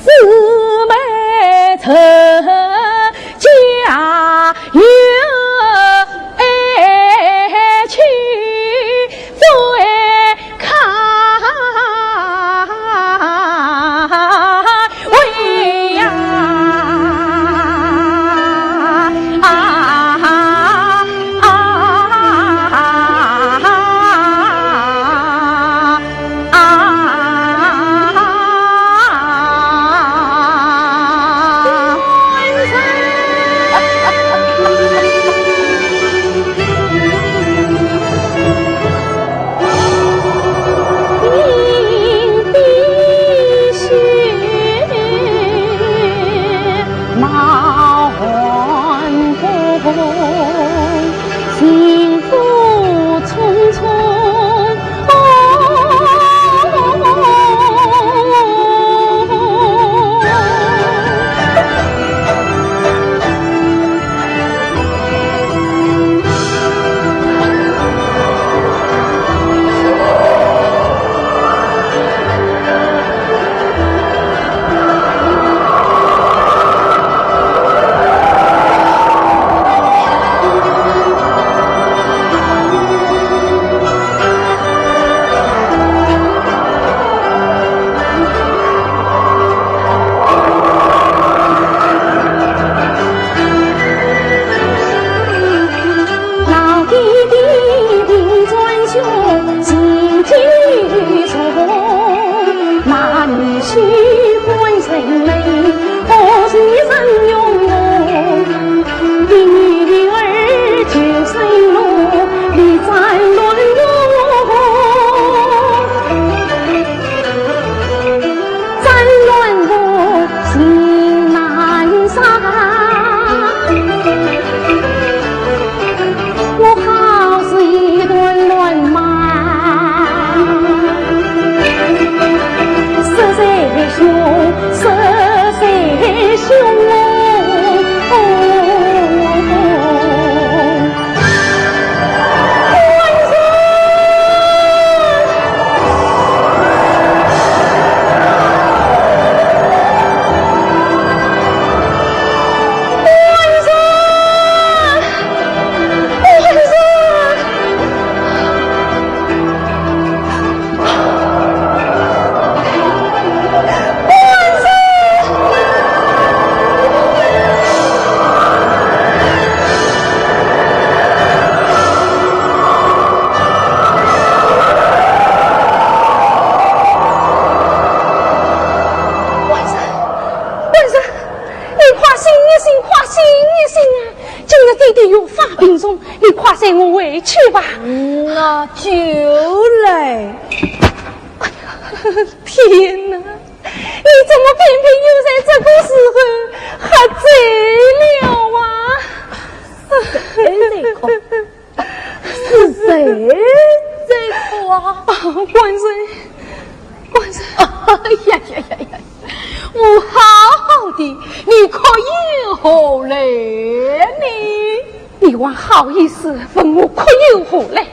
姊妹曾家心快醒一醒啊！今日弟弟有发病中，你快带我回去吧。那就来。天哪！你怎么偏偏又在这个时候喝醉了啊？是谁在哭啊？关生，关生！哎呀！我好好的，你可有好来你还好意思问我可有好来？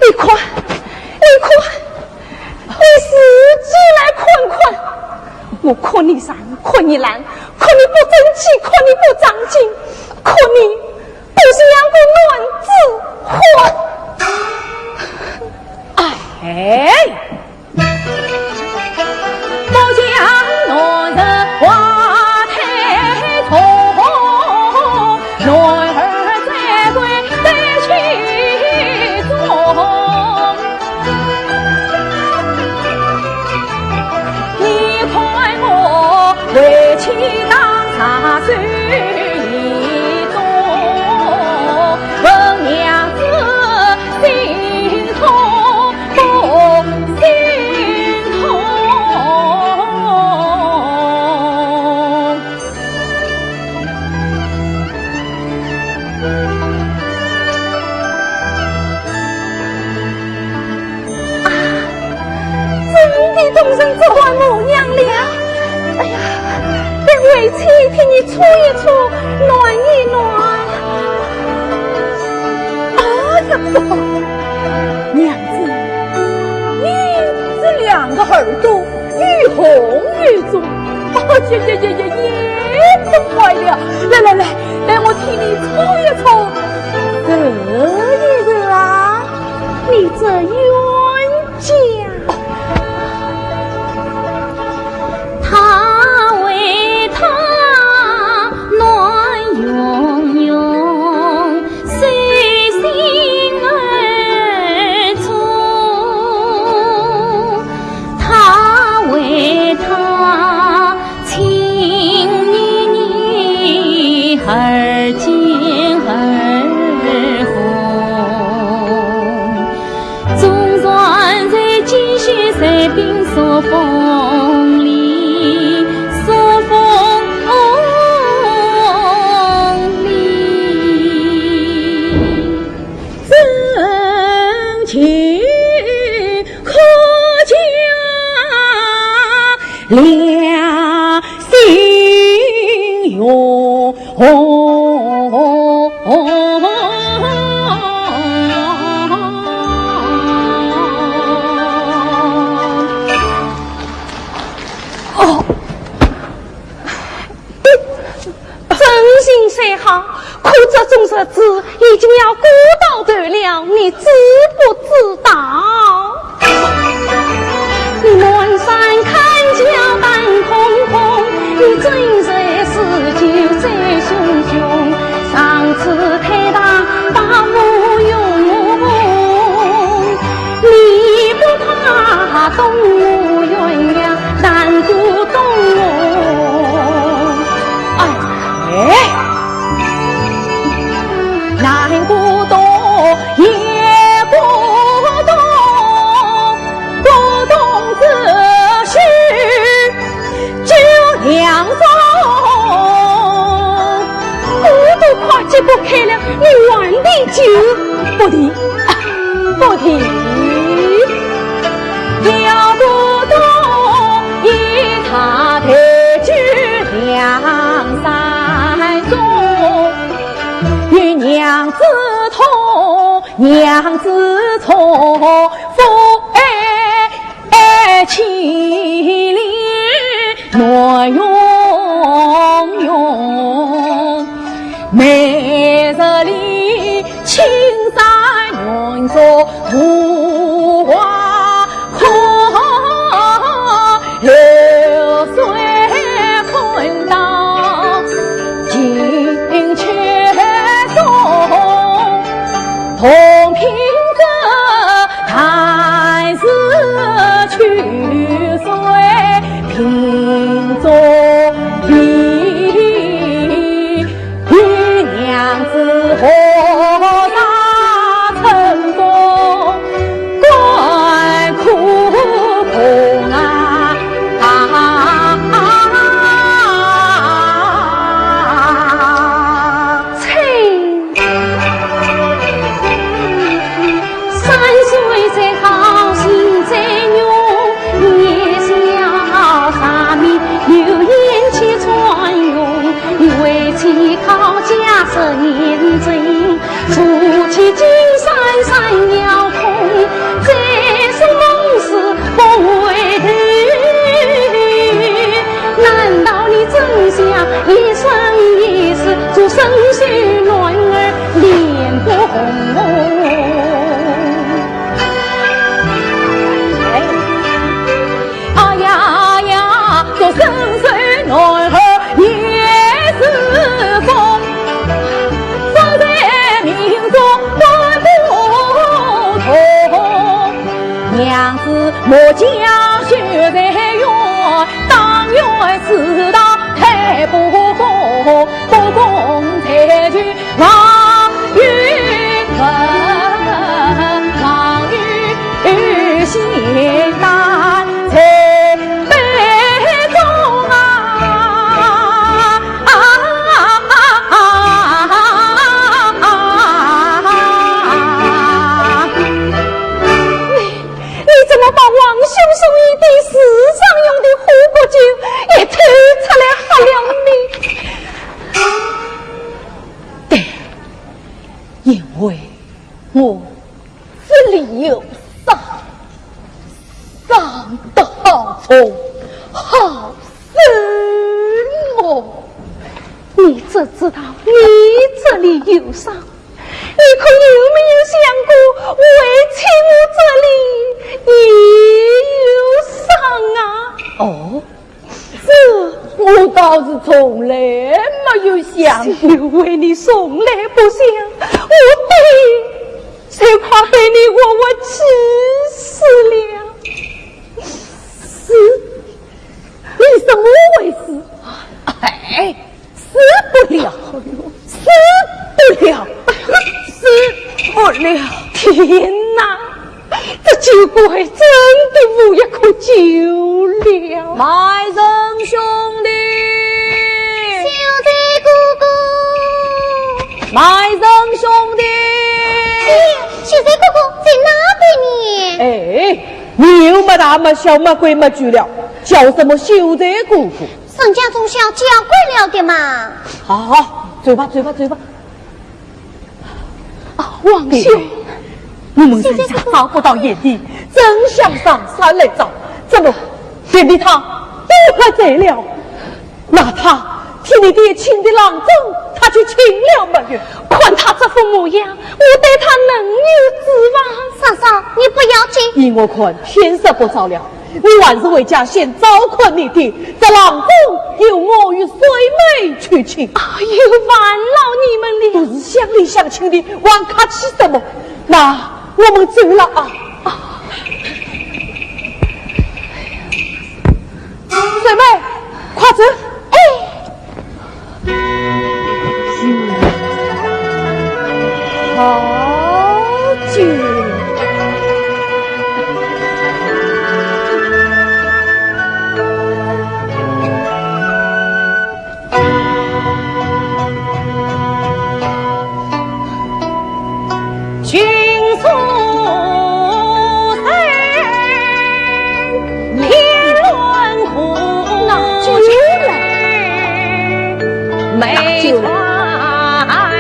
你快，你自己来看。我看你傻，看你懒，看你不争气，看你不长进，看你不是两个卵子活。哎，不将我的花太重，男儿再归得去中。你看我为妻当茶水一盅，问娘子心痛不心痛？真的动身这段模样了。哎呀，得为妻替你搓一搓，暖一暖。哎呀，不好！娘子，你这两个耳朵愈红愈肿，也不坏了。来，我替你搓一搓，这一个啊，你这冤家。他为他暖融融，随心而从。他为他情腻腻，而今而红。总算在继续在冰锁风里。两心永真心虽好，可这种日子已经要过到头了，你知不知道？你满山看桥半空空，你真在是酒醉汹汹。上次太大把我用，你不怕动我鸳鸯难过动我？难过动也不动，不动这是就两种。我都快解不开了，你晚点酒不提，了不动一他抬举两三中。与娘子同，父爱情里暖融融，每日里青山永着无花空，流水困到金阙中，同凭着太子去水瓶中里。这年纪，夫妻金山山要空，这是梦事不为途。难道你真想一生一世做生须卵儿脸不红？哎呀呀，做生须卵儿也是风，放在民中管不同。娘子莫将血在冤，当冤知道太不公，不公才去望云分，望云仙丹才悲中你怎么把王兄送一滴世上用的虎骨酒也推出来喝了呢？对，因为我这里有伤得好重，好深哦。你只知道你这里有伤，你可有没有想过为情我这里也有伤啊？哦，这我倒是从来没有想过。因为你从来不想，我对才怕被你我气死了。死？你什么回事？哎，死不了，死不了，死不了！天哪，这酒鬼真的无一可救了！埋人兄弟，秀才哥哥，埋人兄弟，秀才哥哥在哪边呢？哎，你又没大没小没鬼没巨了，叫什么秀才哥哥？人家从小教惯了的嘛。好，走吧。啊，王兄，我们人家找不到眼地，真想上山来找，怎么爹地他都喝醉了？那他替你爹请的郎中，他去请了没有？看他这副模样，我对他能有指望？嫂嫂，你不要紧。依我看，天色不早了，你还是回家先照看你爹。这郎中由我与水妹去请。哎呦，烦劳你们了。都是乡里乡亲的，还客气什么？那我们走了啊！水妹，快走！好久。君素身，天伦苦，那就来，美传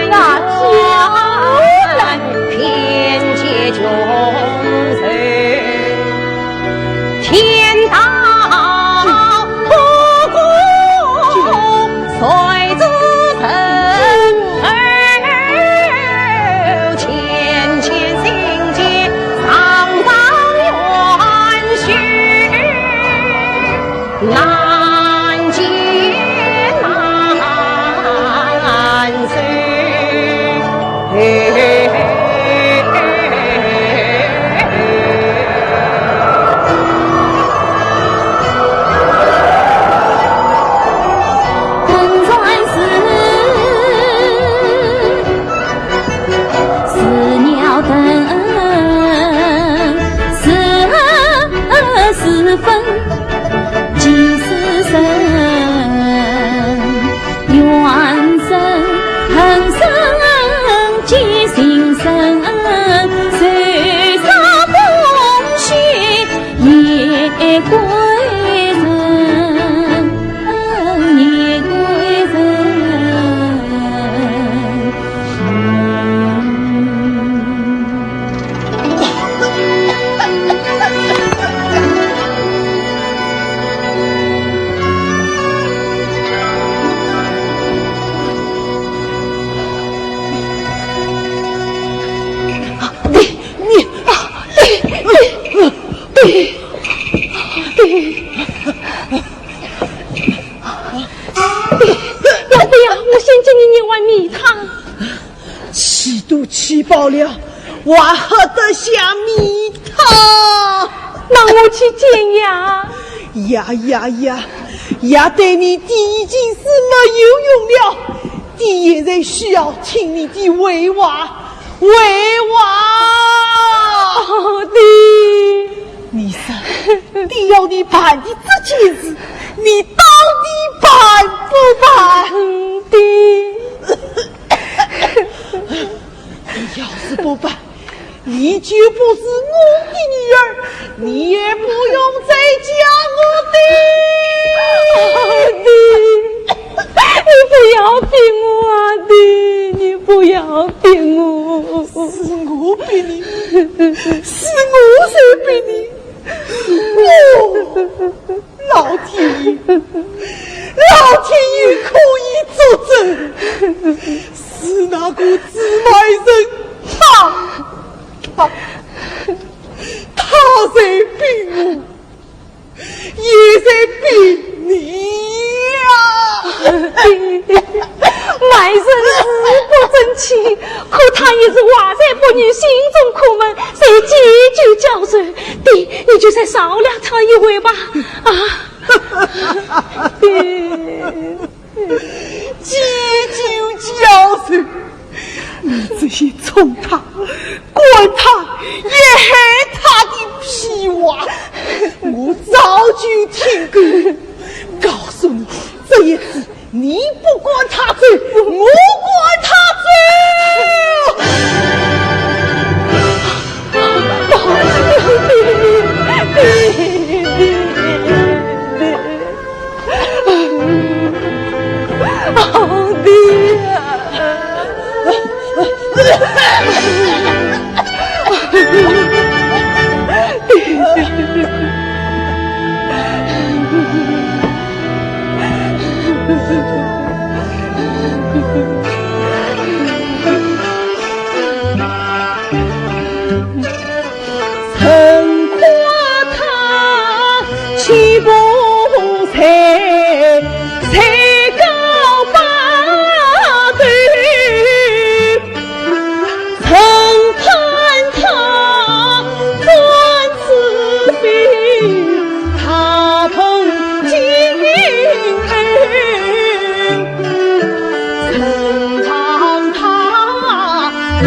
那就来，偏借穷人，天道不公，谁知神？难解难舍。一碗米汤。气都气饱了，我喝得下米汤。那我去煎呀。呀对你弟已经是没有用了，弟现在需要听你的为话。弟，你说弟要你办的这件事，你到底办不办？弟，你要是不办，你就不是我的女儿，你也不用再嫁我的。弟，你不要逼我啊！弟，你不要逼我。是我逼你，是我才逼你。老天爷可以作证，是那个自卖人，他在逼我，也在逼你呀。卖身是不争气，可他也是话在不女心中苦闷，谁解救教授？弟，你就再少量他一回吧。解救教授，你这些宠他、管他、也害他的屁话，我早就听过。告诉你，这一次你不管他罪，我管他罪。曾夸他气不才，才高八斗，曾盼他转此飞，他碰金儿，曾让他人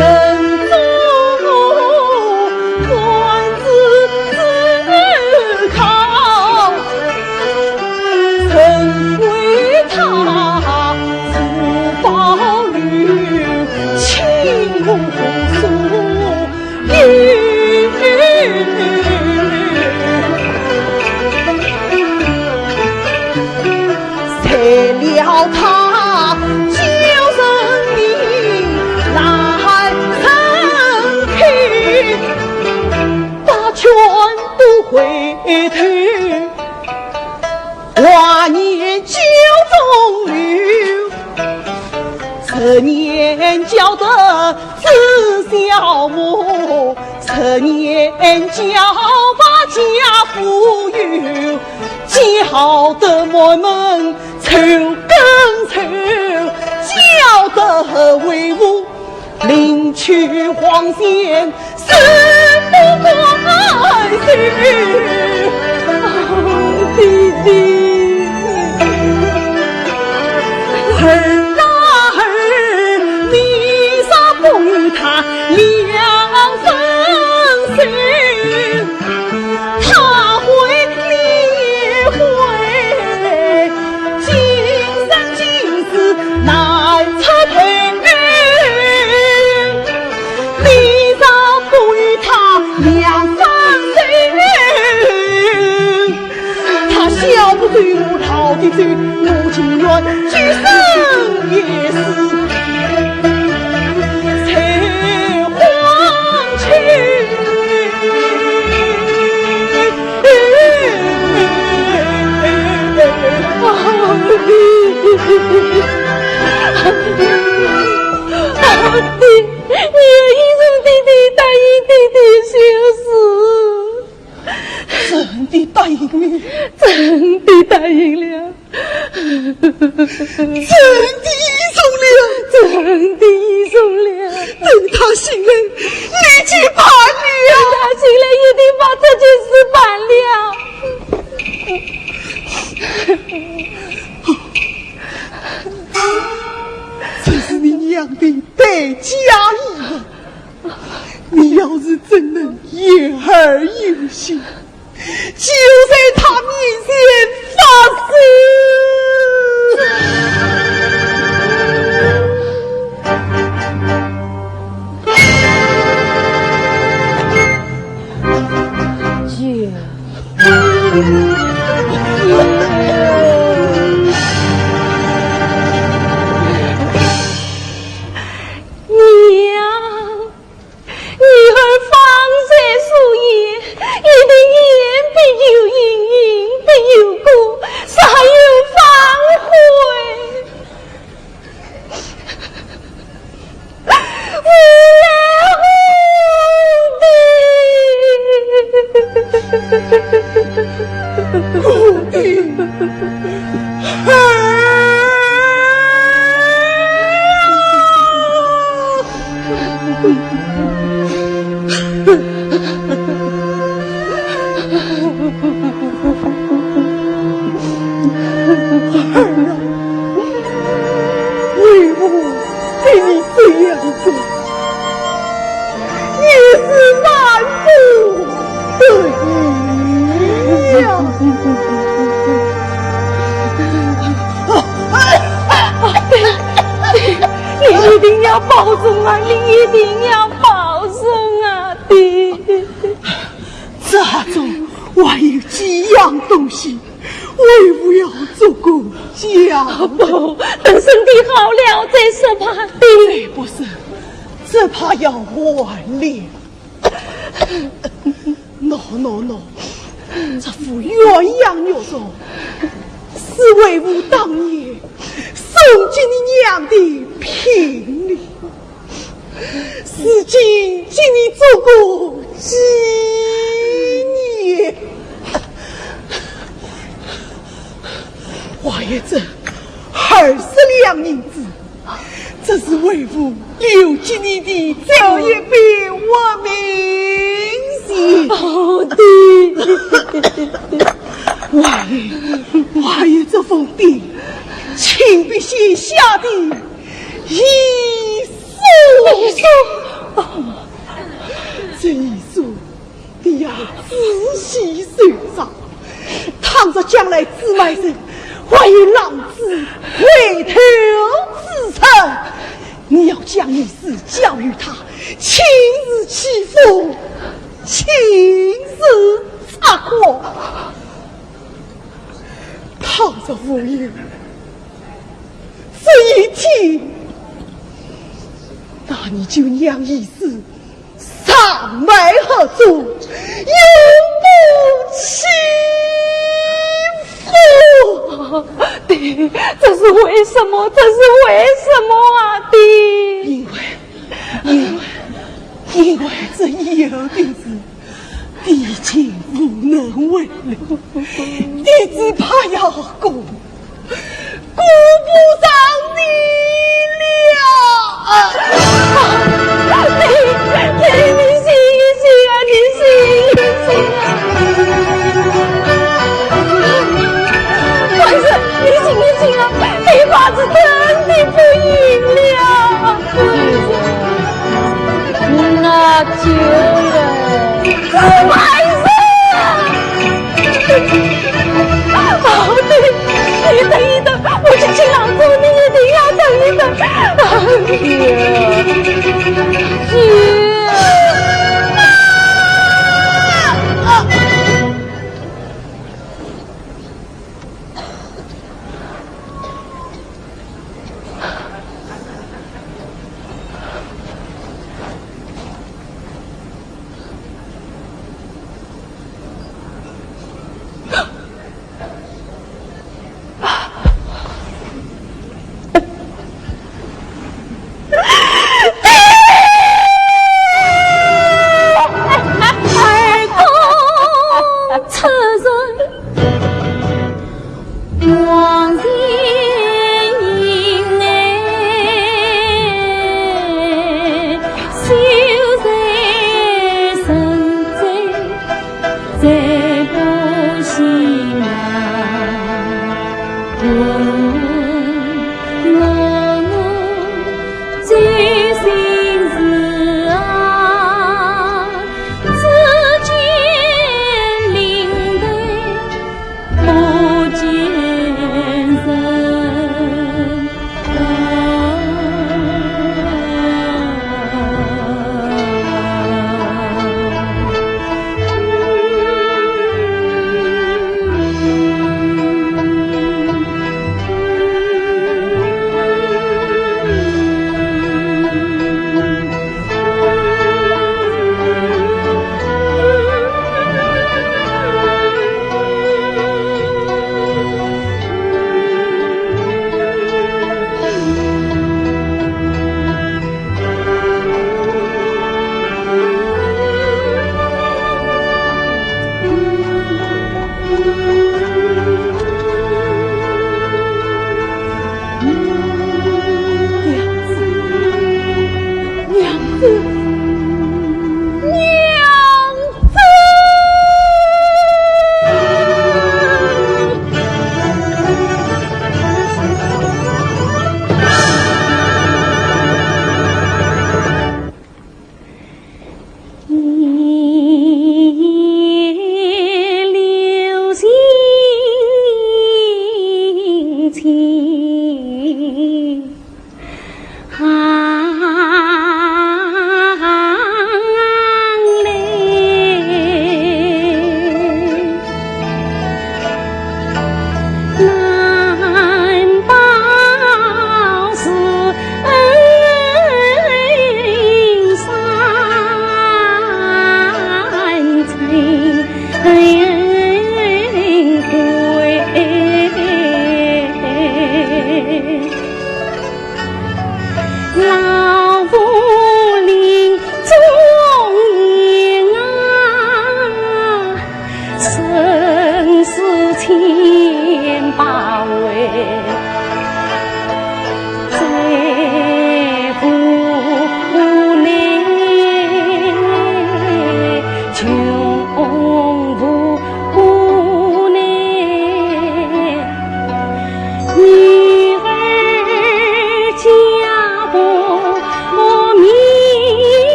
回头，华年九中流，这年教得子小母，这年教把家富有，教得我们臭更臭，教得为伍领取皇贤，死不怪谁。弟弟，儿啊儿，你咋不与他两分心？他会你会，今生今世难测退。你咋不与他两分心？他小不对我讨的罪，我情愿举身也是采黄去。弟，你医生弟弟答应弟弟休死，真的答应了，真的答应了，真的送了。的医生了。等他醒来，立即办理啊！他醒来一定把这件事办了。这是你娘的败家义啊！你要是真能言而有信，就在他面前发誓。no， 这副鸳鸯肉粽是为吾当年送进你娘的聘礼，是今请你做过纪念。花爷这20两银子，这是为吾留给你的这一笔我名信。好的，花爷这封信亲笔写下的遗书，这遗书你要仔细审查，倘若将来自卖人为浪子回头自称，你要将一事教育他，亲自欺负，亲自查获。倘若无有这一天，那你就将一事杀埋何处，永不欺负。爹，这是为什么？这是为什么啊，爹？因为这有的是弟亲无能为力，弟只怕要顾不上你了。爹，你醒一醒啊！你醒一醒啊！官司，你醒一醒啊！这法子真的不赢了。那就了，官司。好的，你等一等，我去请郎中，你一定要等一等。姐。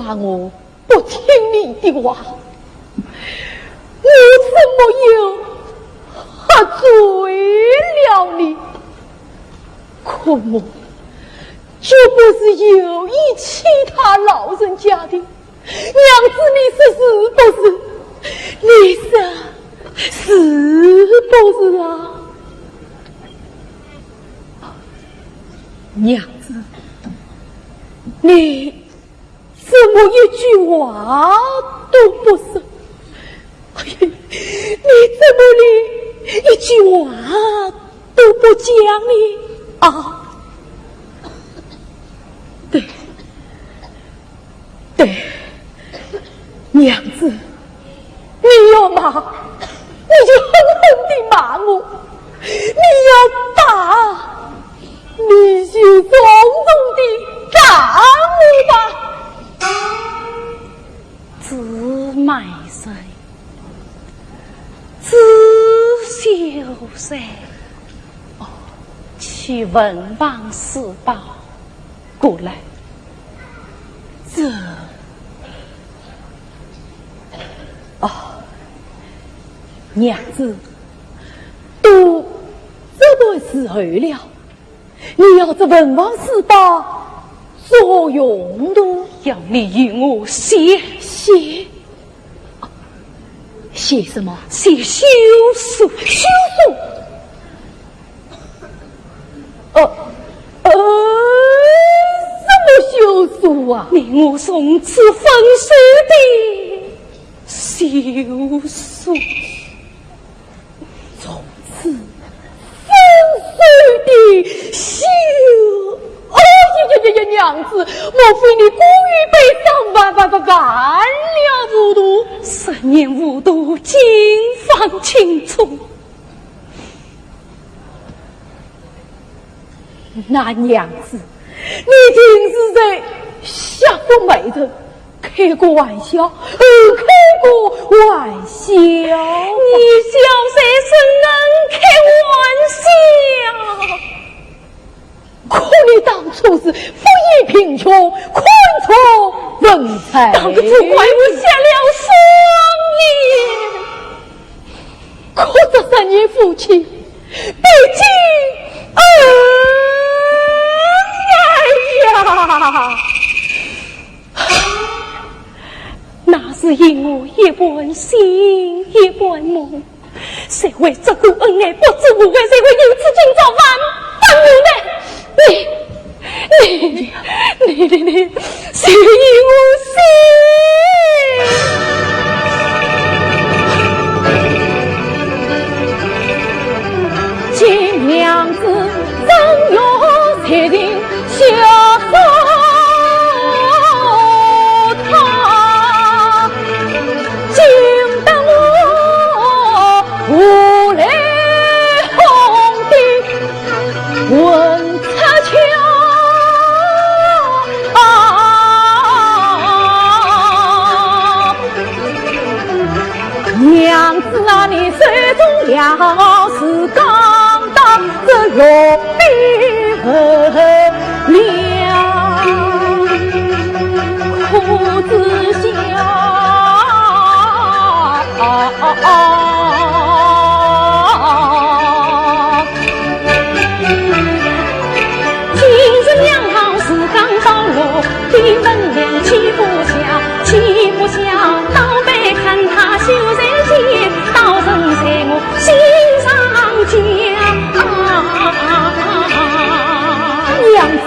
抓我不听你的话，我怎么又喝醉了你？可我绝不是有意其他老人家的，娘子你是不是？你是不是啊？娘子，你怎么一句话都不说？哎呀，你怎么连一句话都不讲呢？啊，对，娘子，你要骂，你就狠狠地骂我；你要打，你就重重地打我吧。自卖身，自修身。去文王四宝过来，这娘子都这么时候了，你要这文王四宝做用途，要你与我写什么？写休书。什么休书啊？你我从此分手的休书，从此分手的休。哦呀，娘子，莫非你故意悲伤完了糊涂10年无度，今方清楚。那娘子，你竟是在吓唬媒人，开个玩笑，开个玩笑，你小谁是能开玩笑？可你当初是不义贫穷，宽充人才，当初怪我瞎了双眼，可这3年夫妻，毕竟那是因我一半心一半梦，谁会这股恩爱不知不觉，谁会因此今朝万般无奈？你谁因我心？今娘子怎有才定下手？娘子啊，你手中要是刚到这肉壁和了，苦自笑。今日娘好是刚到路，对门梁气不消，倒背看他修人间，道成在我心上家。娘子，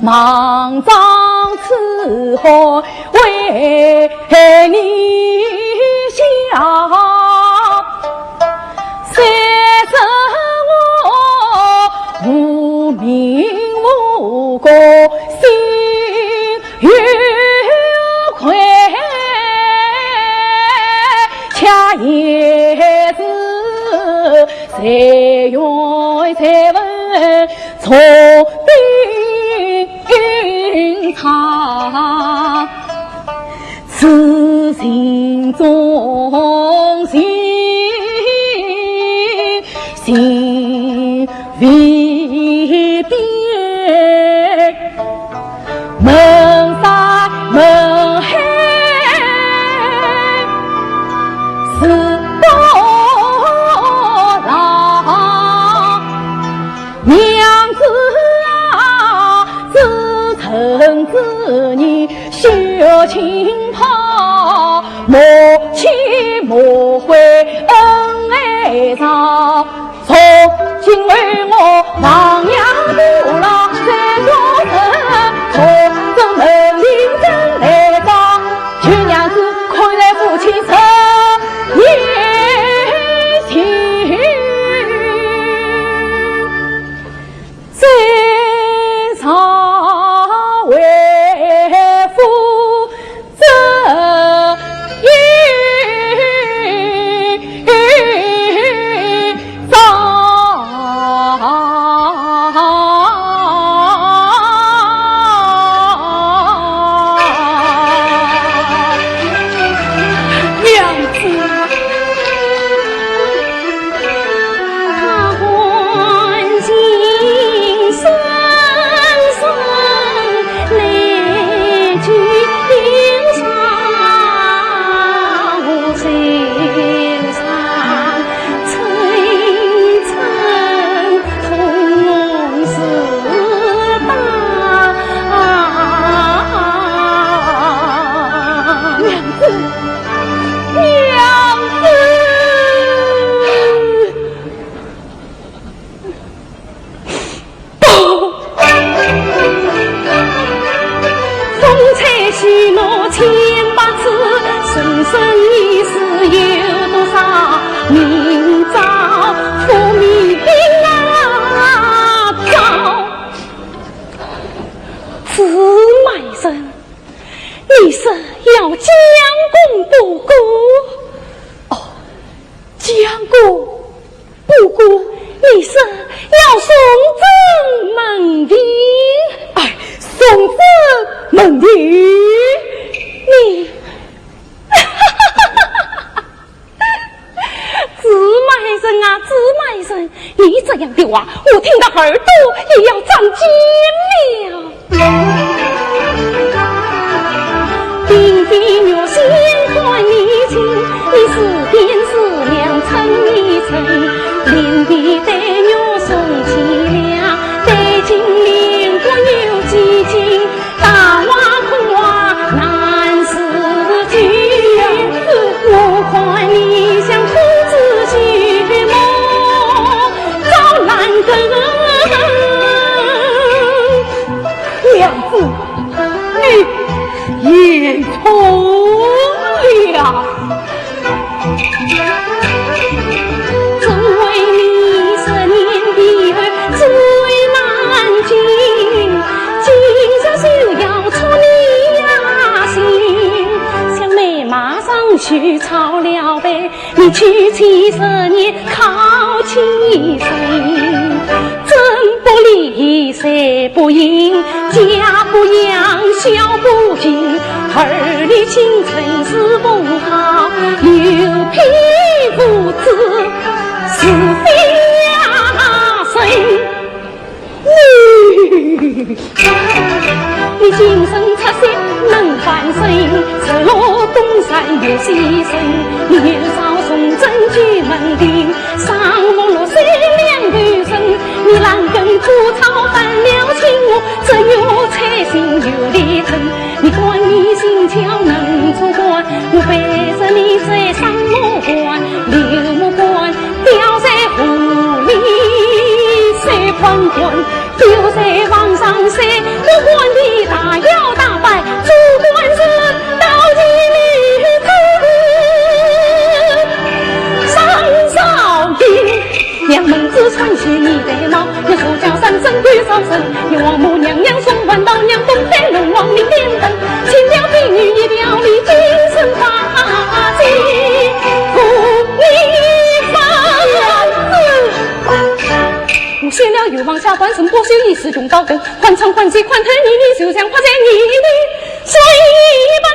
忙张此后为你想，虽则我无名无故，心有愧，恰也是才愿才问从兵场，此心中心心未变，门山门海是高堂，娘子啊，自曾子你修情袍，莫欺莫悔恩爱长，从今为我亡羊补牢，再多人从这门领真来当，求娘子快来父亲身言情，在上为父这一张娘子，他关心深深来去天上，我心上层层红丝搭，娘子，娘子。风采许我千百次，生生一世有多少？明朝福民兵啊早，子买生，你是要将功补过？哦，将功补过，你是要送赠门庭？哎，送子门庭，你，自卖身啊，自卖身！你这样的话，我听到耳朵也要长尖了。并非我心怀你情，你是天是良称你称，连地带我送起了，带进灵国有几经，大瓦空瓦难思君，我看你像公子许梦遭难根。娘子，你也错了。正为你10年的儿最难尽，今朝就要出你呀心，小妹马上去抄了呗，你去气10年靠气身，真不理谁不应，家不养孝不敬，儿女情深是不好，有皮肤子是非呀谁？你今生出息能翻身，赤裸东山有牺牲，你有少送真居门庭，上风落水两头身，你烂根枯草犯了情我，只有财心有力疼，你管你心窍能出关，我背着你在上木关，刘木关掉在湖里水滚滚，丢在网上上山，不管你大摇大摆，主管是到底里头。上少爷，娘们子穿起你的帽，又手脚三声对扫声，又王母娘娘送官到娘东北龙王明点灯，请了婢女一表里精神发际，福你房子。我谢了又往下半身剥削一时中刀工，换唱换戏换特你就像花在你的水般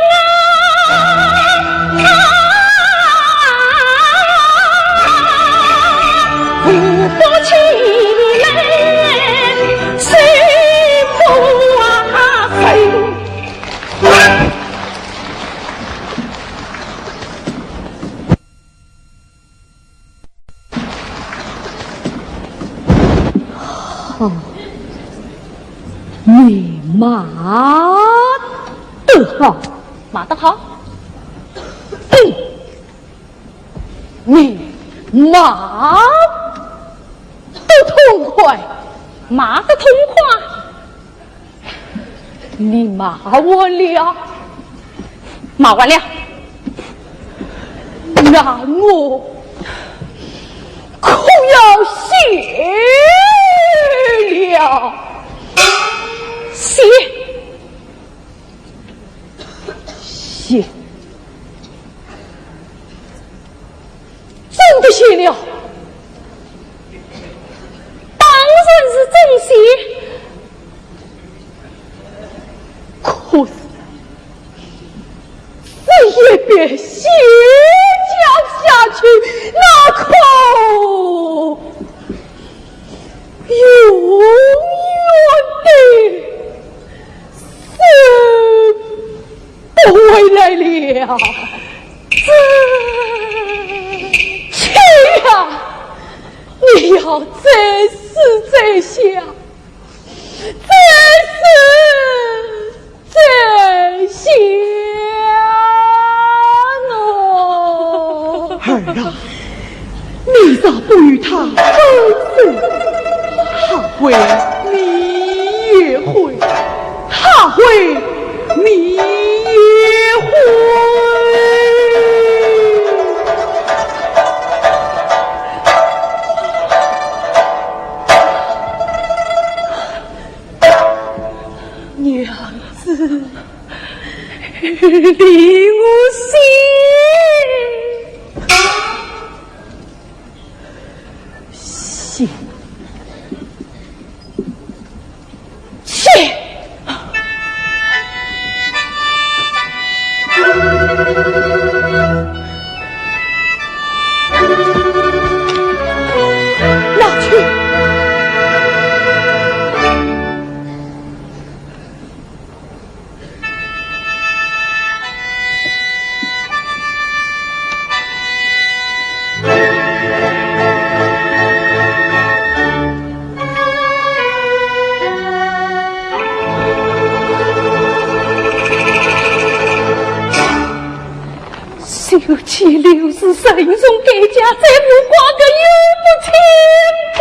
不不起来，谁不飞？好，你骂得好，骂得好，你骂得痛快，骂得痛快。你骂完了，骂完了，那我可要谢了。谢谢，真的谢了，当然是真谢。可是这也别谢讲下去，那口永远的是不回来了。去呀！你要再思再想，再思再想哦。儿啊，你咋不与他分手？他会你也会，他会你也会。娘子，离我心去。拿去。修起六十神送给家，再不挂个又不牵挂。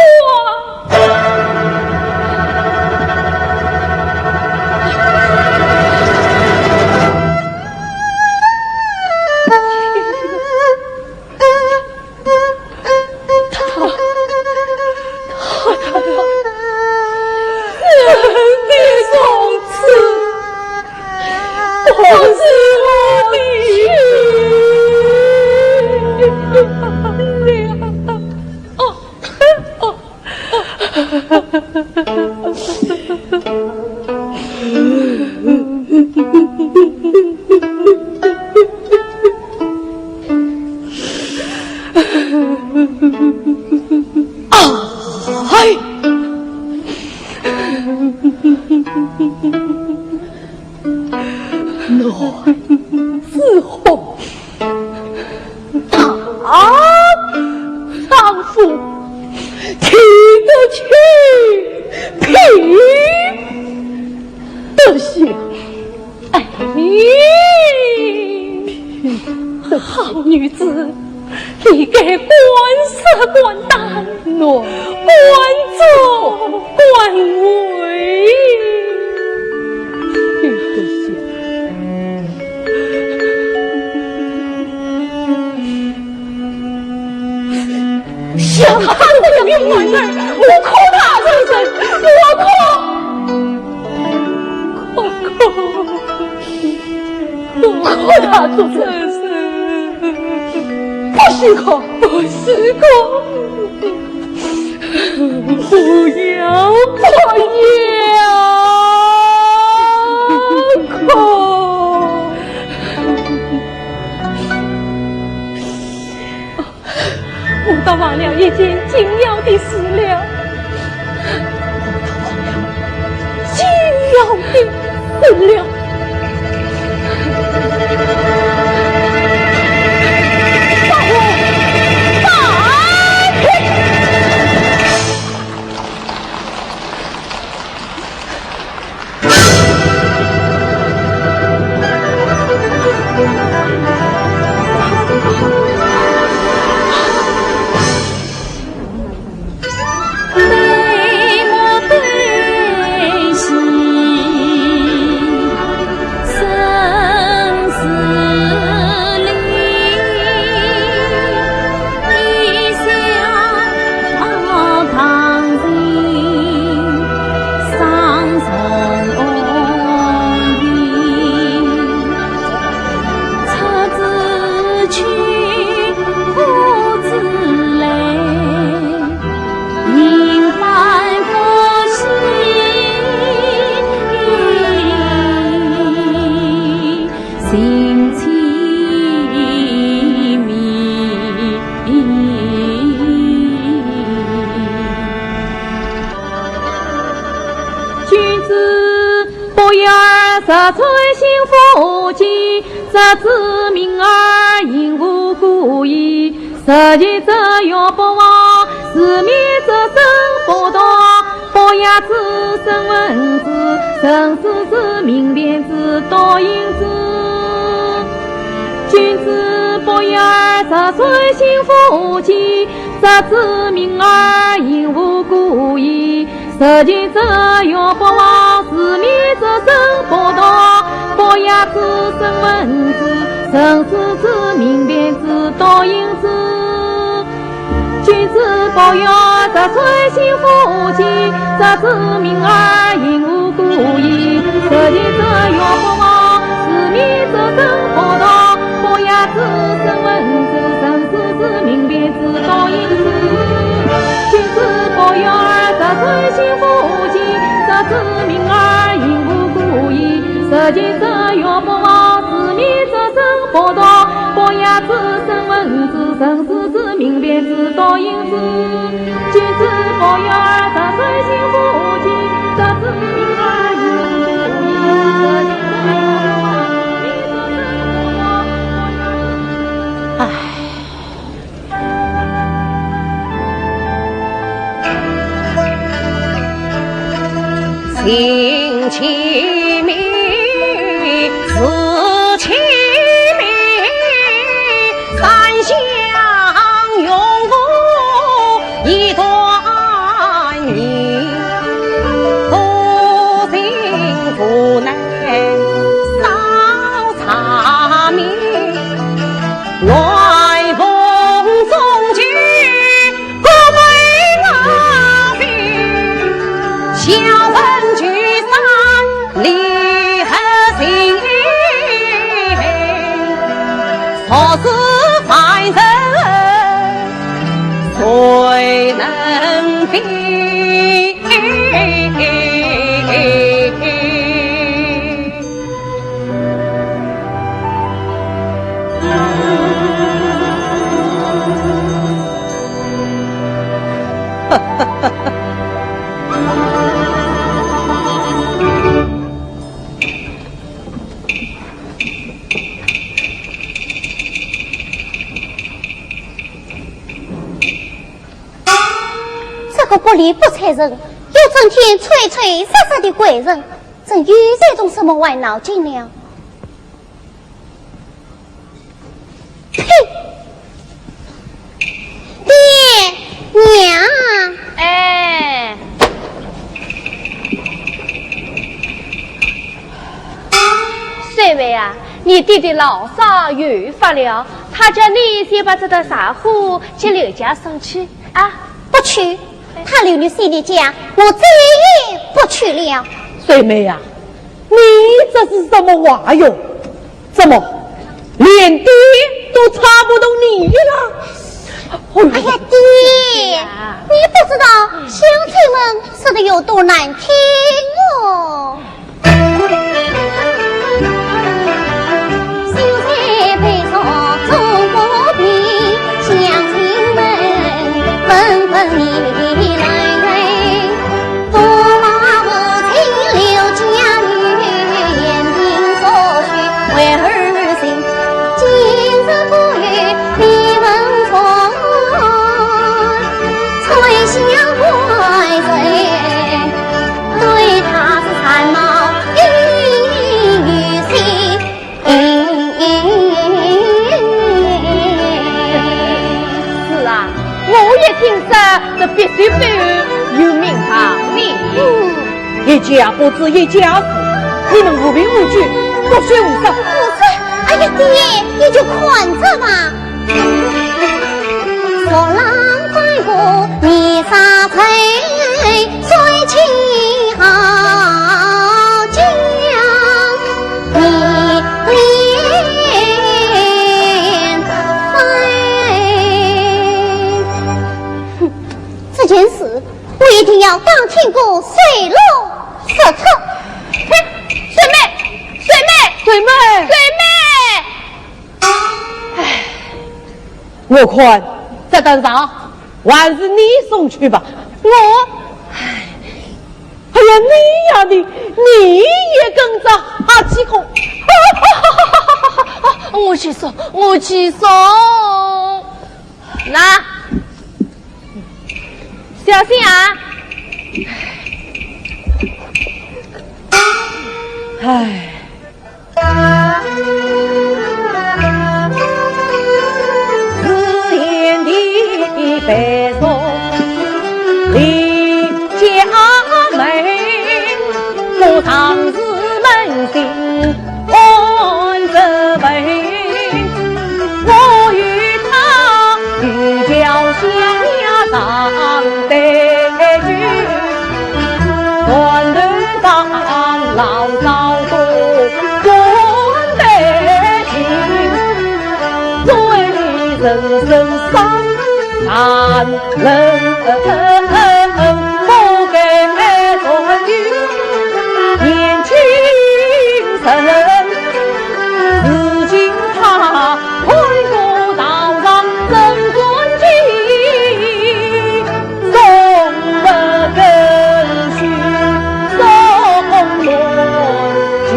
自后，丈夫听得起，凭得下，哎，好女子，你给官色官当，诺官做官为。像他这样的女人，我可他人生，我可他做人生，不许可，不许可，不要，不要。我倒忘了一件紧要的事了，紧要的事了。这罪行负极，这子民儿因无故意，实际者要不忘，是灭者生不道，不压之生文字，生死之明辨之道因之。君子不压这罪行负极，这子民儿因无故意，实际者要不忘，是灭者生不道，不压之生文字，生死之明辨之道因之。君子不要这罪行负极，这子民儿因无故意，实际者要不忘，是灭者生不道，不压之生文字，生死之明辨之道因之。君子不要这罪行负极，这子民儿因无故意，实际者要不忘，是灭者生不道，不压之生文字，生死之明辨之道因之。君子不要这罪行负极，这子民儿因无故意，实际者要不忘，是灭者生不道，不压。情其名，死其名，三相永无一段命，不幸不能扫茶名，来风中举各为老兵，小分聚散离合心，错是凡人谁能比？这个不理不睬人，又整天吹吹杀杀的鬼人，真遇这种什么歪脑筋了？呸！爹娘，哎，帅伟啊，你弟弟老少有发了，他叫你先把这道茶壶去刘家送去。啊，不去。他留你心里家，我再也不去了。水妹呀、你这是什么话哟？怎么连爹都查不懂你了？哎呀，爹，你不知道乡亲们说的有多难听哦。秀才配上中国兵，乡亲们纷纷你来人，驸马无情留家女，言听所许为儿行，今日不与你们同，吹响怀人，对他是残毛与心。是啊，我也听说这必须被有名堂你。一家不知一家事，你们无凭无据，不学无术。哎呀，爹，你就宽着吧。说郎快过你撒腿，水起好江，你连飞。这件事我一定要当听过水落石出。水妹，水妹，水妹，水妹。我看这单上还是你送去吧。哎呀，你也跟着起哄。我去送，我去送。那，小心啊！唉。自言的白送离家门，我当时扪心安着门，我与他与交相上对句，短头发老早多关得心，最人生伤难人不给转语，年轻人如今他快过道上真传奇，送了根须送落记。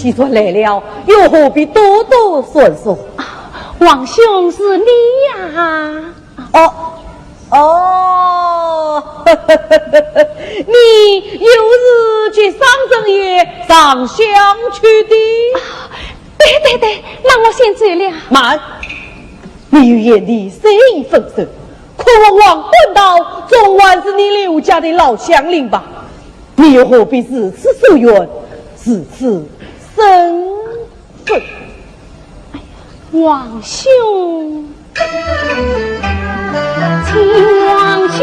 既然来了，又何必多多顺说？王兄是你呀！你又是去上正爷上香去的？对，那我先走了。慢，你与眼里谁已分手？可我王混道总还是你刘家的老乡邻吧？你又何必如此疏远，如此生分？哎呀，王兄，请王兄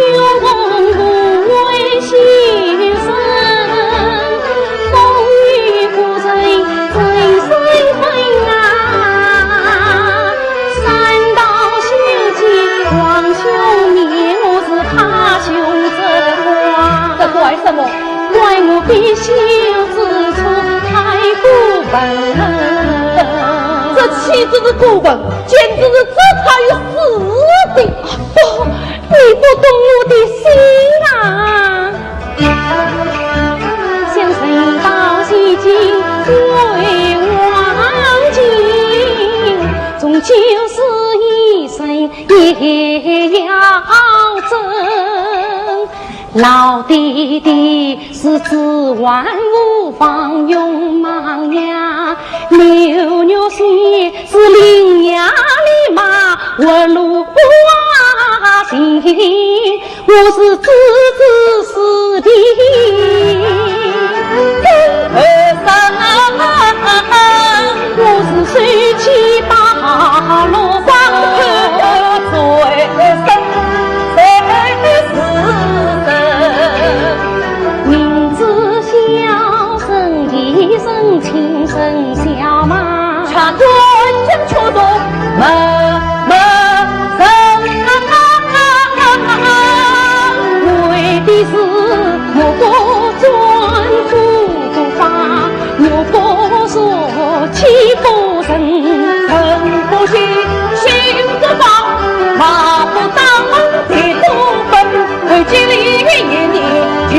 的修之处太过分。这妻子的过分，简直是这才死的。不，你不懂我的心啊！想生到西京为王金，终究是一生也要争。老弟弟是指望无方用忙呀，牛牛水是羚羊的马，我路花心，我是自私的我是水气八路上最深。轻声笑嘛，传尊称出动么声为的是我不专注法，我不说欺负人，人不信心不放，马不当地不分，为千里眼里就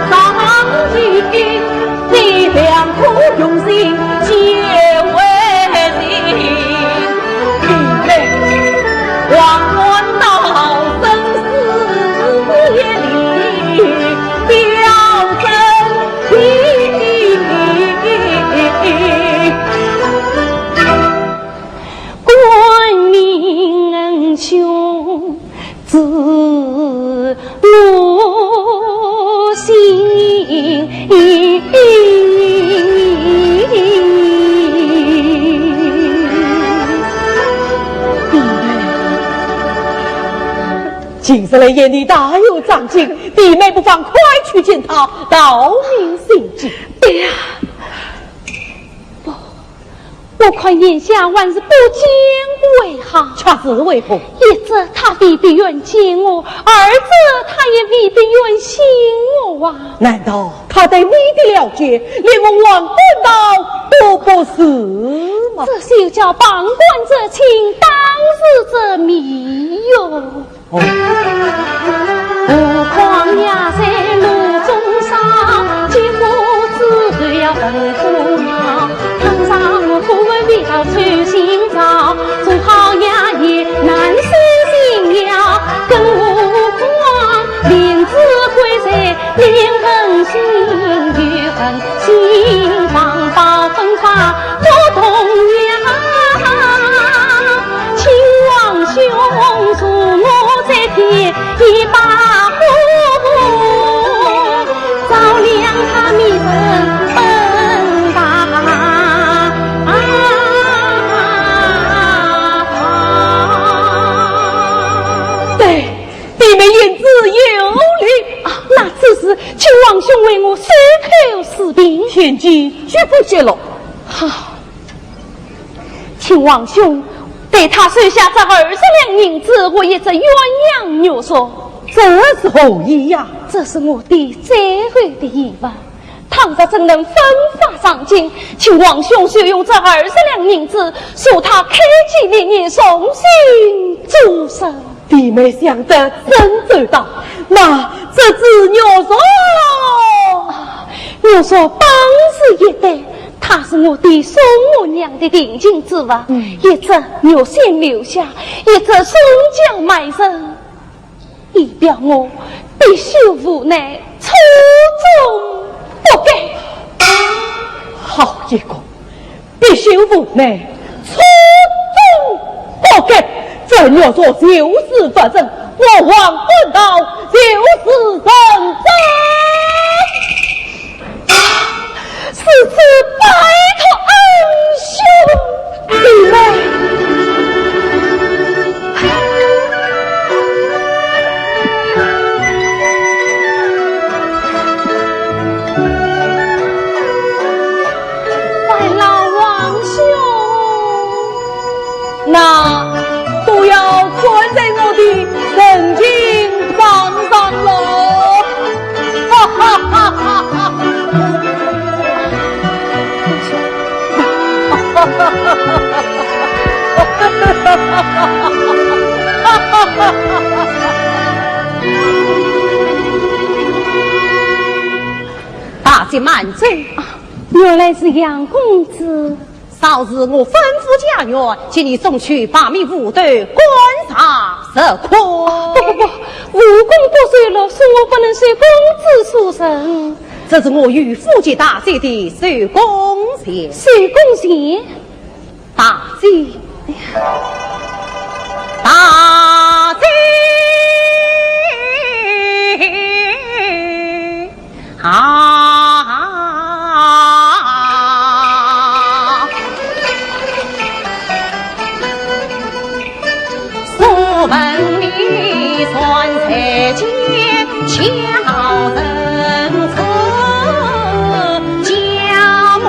上进，你良苦用心皆为人，你嘞望观到生死夜里表真情，官民恩兄自我心。今日来眼里大有长进，弟妹不妨快去见他，道明心迹。对呀，不，我看眼下万事不见为好。却是为何？一则他未必愿见我，二则他也未必愿信我啊。难道他对你的了解，连我王官道都不是吗？这就叫旁观者清，当事者迷哟。哦，何况呀在路中上，几乎只对要奔赴鸟。堂上忽闻味道出新招，总好呀也难收心了。更何况连子会在连横心，与横心方宝分化不同呀。亲王兄助我在天一把火，照亮他迷人奔大对，弟妹言之有理啊！那此时请王兄为我随口施禀，天机绝不泄露。好，请王兄对他收下这20两银子，我也这鸳鸯牛说，这是何意呀？这是我的最后的遗愿。倘若真能分发上京，请王兄就用这20两银子，恕他开基立业，送行诸生。弟妹想得真周到，那这只牛说，牛说本是一对。他是我的孙母娘的定情之物，一则牛先留下，一则孙将埋身，以表我必须无奈，初衷不改。好一个必须无奈，初衷不改。这牛说就是法正，我王官道就是认真。此次拜托恩兄弟妹。拜老王兄，那都要穿在我的神经上上喽。些满走。原来是杨公子。少日我吩咐家园，请你送去8名武队观察实况。不，武功不遂了，恕我不能随公子出城。这是我与夫家大姐的手工钱。手工钱，大姐，大姐所问你算财钱巧人策，家母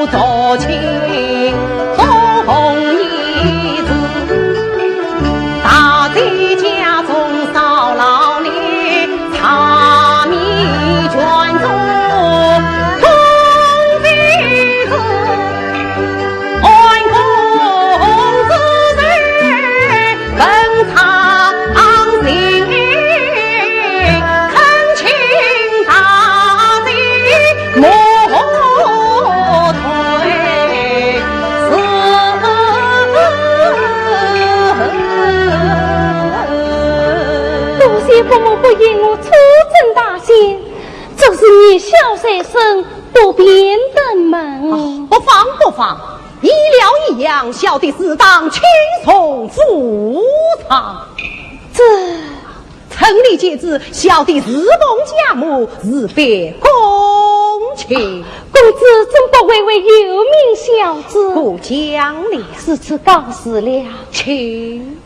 多情红衣子，大姐家中少老年茶米卷中通鼻子，安公子人本藏心，恳请大姐莫推多谢父母不引我出征大仙，这是你小学生不便的门。不妨，医疗一样，小弟自当轻松赴汤。这城里皆知，小弟自奉家母，日别恭请。公子怎不会为有名小子？不讲了，此次告辞了，请。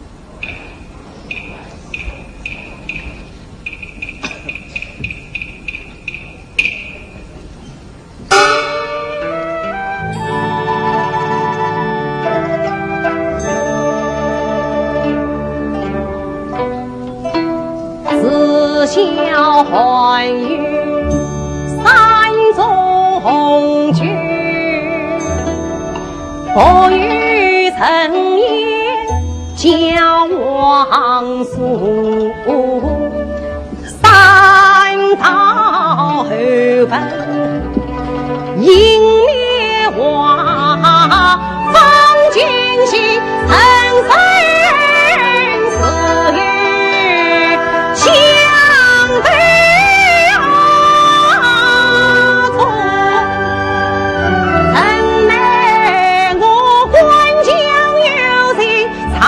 自小欢愉山中红军，不与尘烟交往诉，三道后本迎灭亡，方尽心生死死于相对中，怎奈我关将有情长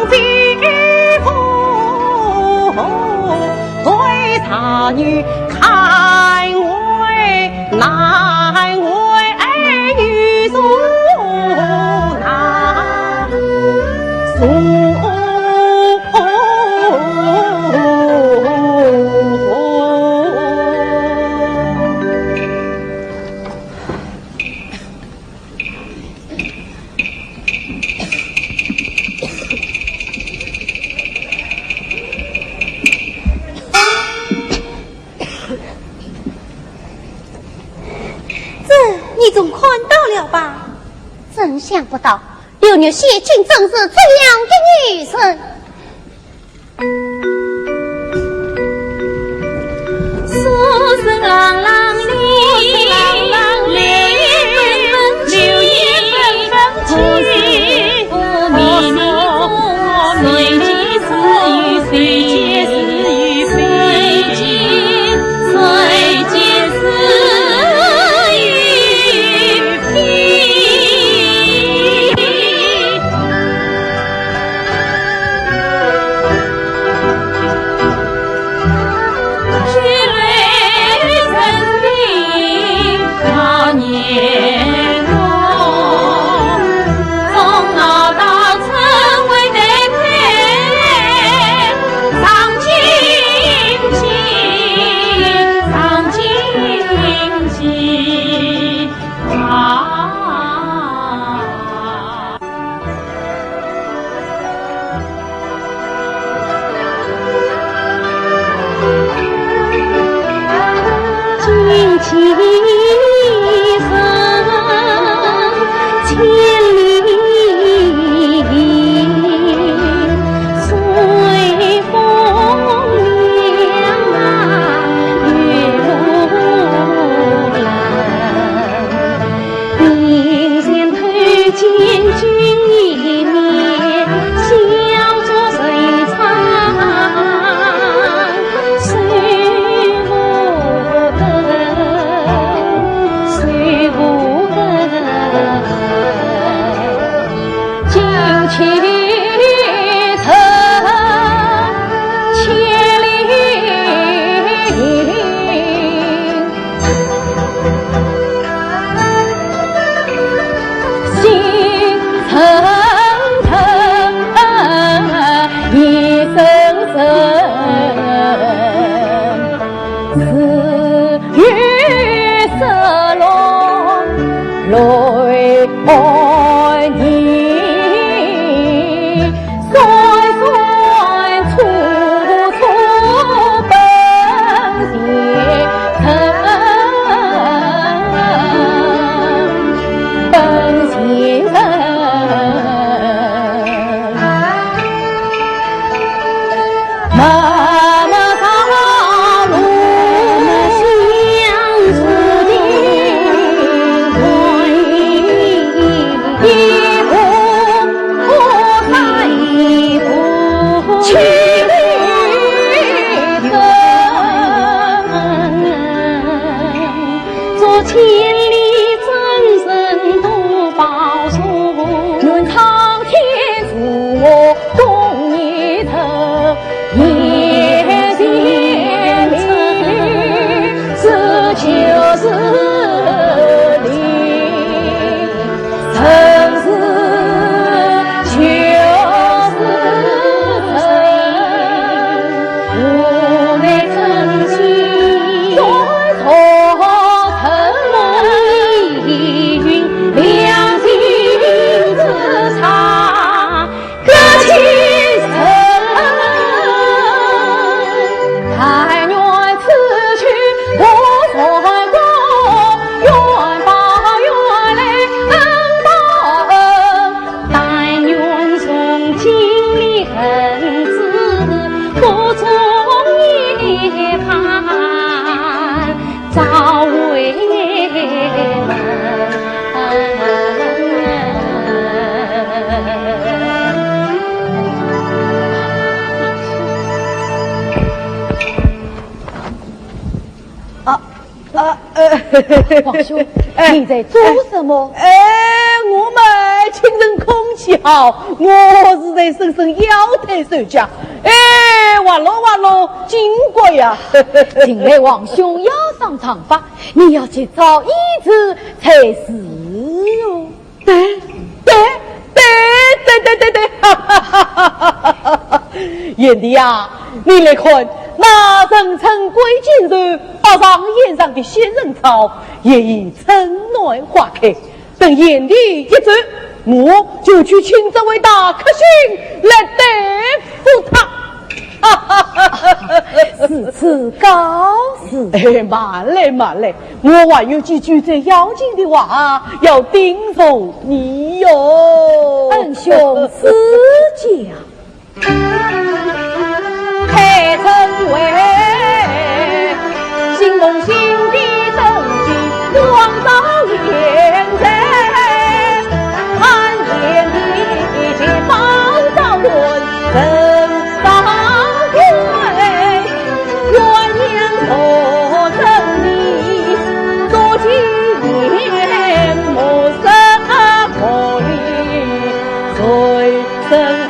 臂负，对他女看为难为女所难所。你总看到了吧？真想不到，六女谢君正是这样的女生。苏声朗朗哩，柳叶纷纷去，密密随即似雨，随即似雨，随即似皇兄，你在做什么？我们清晨空气好，我是在伸伸腰腿手脚。完了，经过呀！近来皇兄要上长发，你要去找医治才是哦。对，哈哈！燕弟呀，你来看，那人称归金人把上沿上的仙人草也已春暖花开。等燕弟一走，我就去请这位大客星来对付他。是此高事。慢来，我还有几句最要紧的话要叮嘱你哟。恩兄私讲。开成为心梦心的正气，光照眼前，看见你解放造论人当归，鸳鸯做真理，做几年莫生可离，谁生恨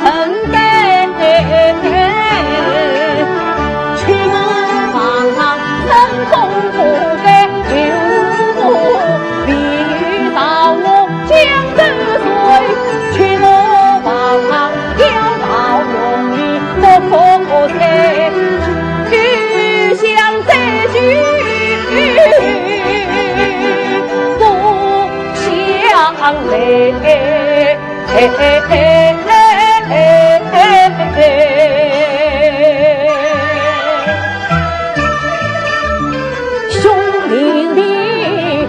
兄弟的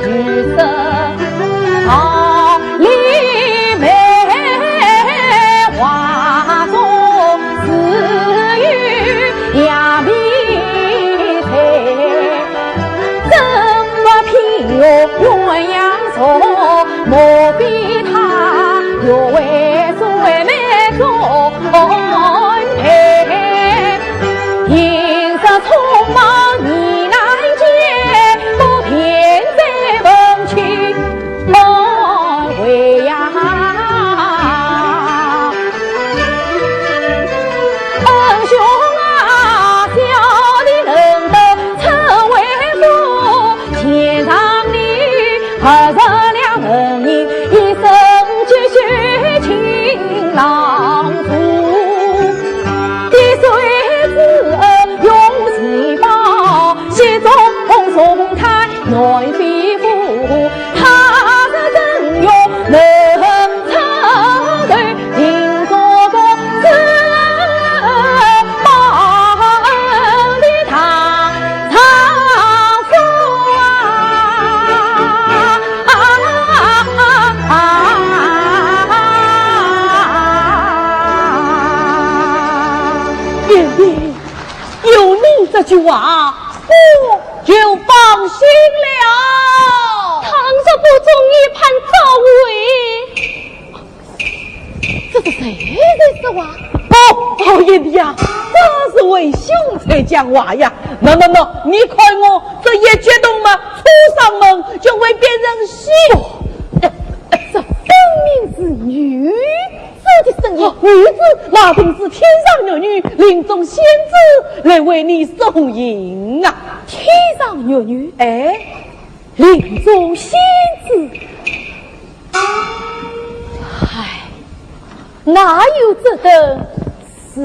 举色好里美，化作死于崖壁台，怎么偏又鸳鸯错，莫比他若为内比夫，他是真有能插队，迎着个是帮的他长夫爹爹，有你这句话，我就放心了。倘若不中意判赵伟，这是谁在说话？哦，爷爷呀，这是为兄才讲话呀。no，你看我这一举动嘛，出上门就为别人洗。这分明是女子的声音，女子那定是天上有女，林中仙子来为你送迎啊！天上有女，哎，林中仙子，唉，哪有这等事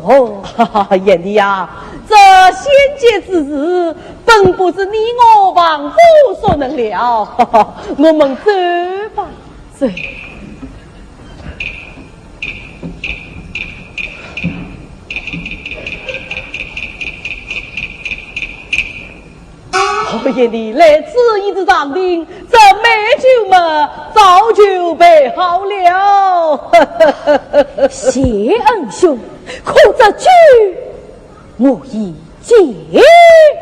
哦？哈哈，眼里呀，这仙界之事，本不是你我王夫所能了。哈哈，我们走吧，走。眼里来此一直长定，这美酒嘛早就备好了。谢恩兄，可这酒我已戒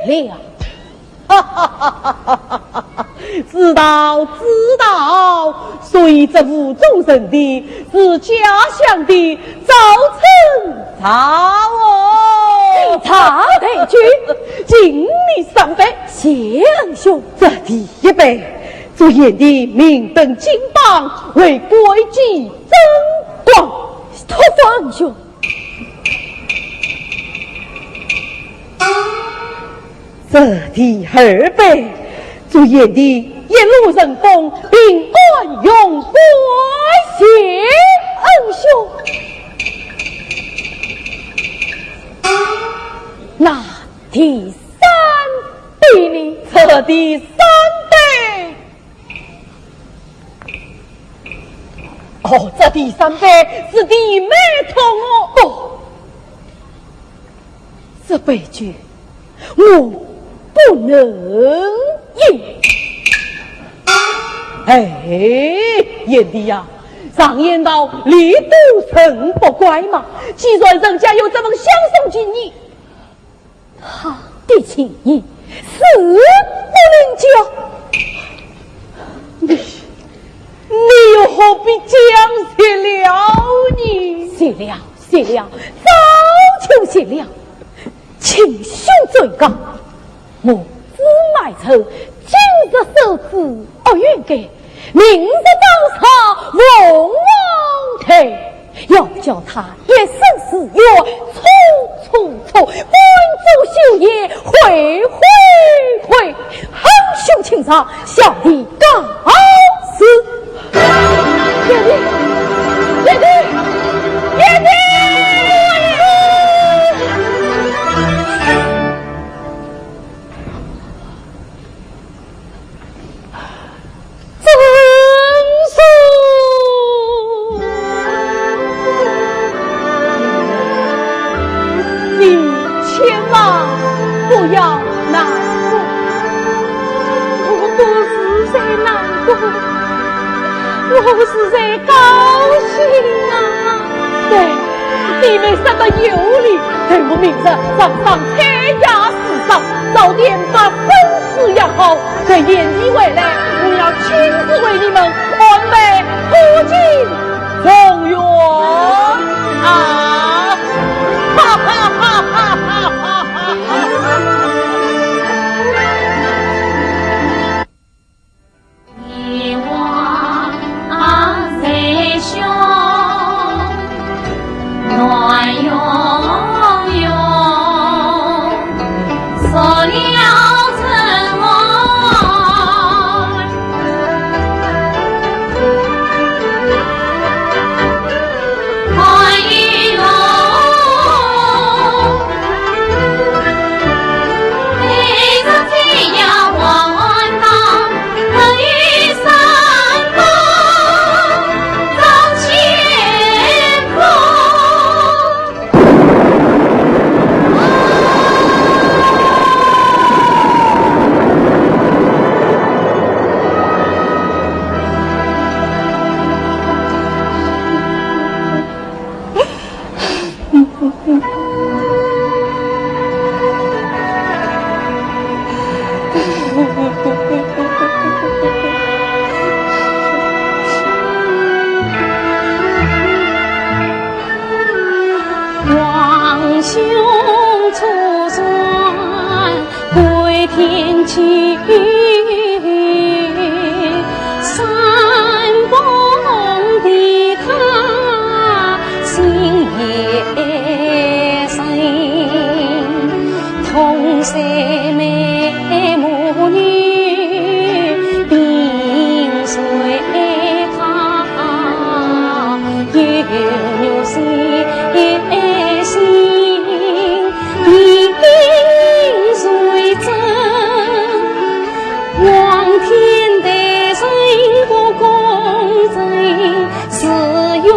了。知道，虽这无中生的是家乡的早晨茶哦，茶得去，敬你3杯。谢恩兄，这第一杯，祝眼的明灯金榜为国际争光。托付恩兄。这第2杯，祝眼的一路顺风，并冠永国。谢恩兄。那第3杯呢？这第3杯。哦，这第3杯是弟妹同我。哦，这杯酒我不能饮。哎，燕弟呀，常言道，力度成不怪嘛。既然人家有这么相送敬意，他的情谊死不能交。你又何必讲谢了你？谢了，早就谢了。请兄最高，我只买车，今日手指2元给，明日早朝凤凰台，要叫他一生4月处，官主秀业会，好兄请上，小弟告辞。爷爷。我是在高兴啊！对，你们3个有理，对我明日早上参加市上，早点把婚事养好。这眼一回来，我要亲自为你们安排途径中原啊！哈哈哈哈哈哈哈！暖融融，塑料尘埃，看雨落，陪着太阳。王兄出山归天去，山崩的他心也深，同山妹母女并随他，有牛心心并随真，望天的人不公正，是冤枉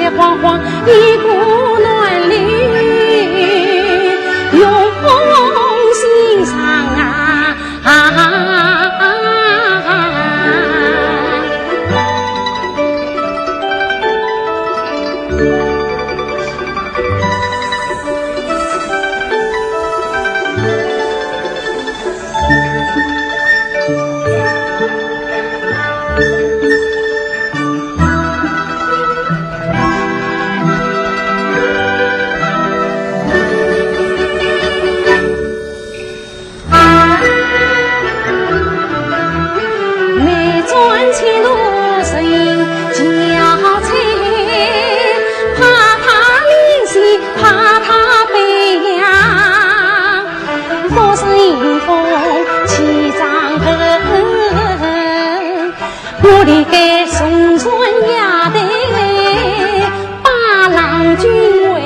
是一股暖流涌心上啊！我的该送春丫头把郎君为。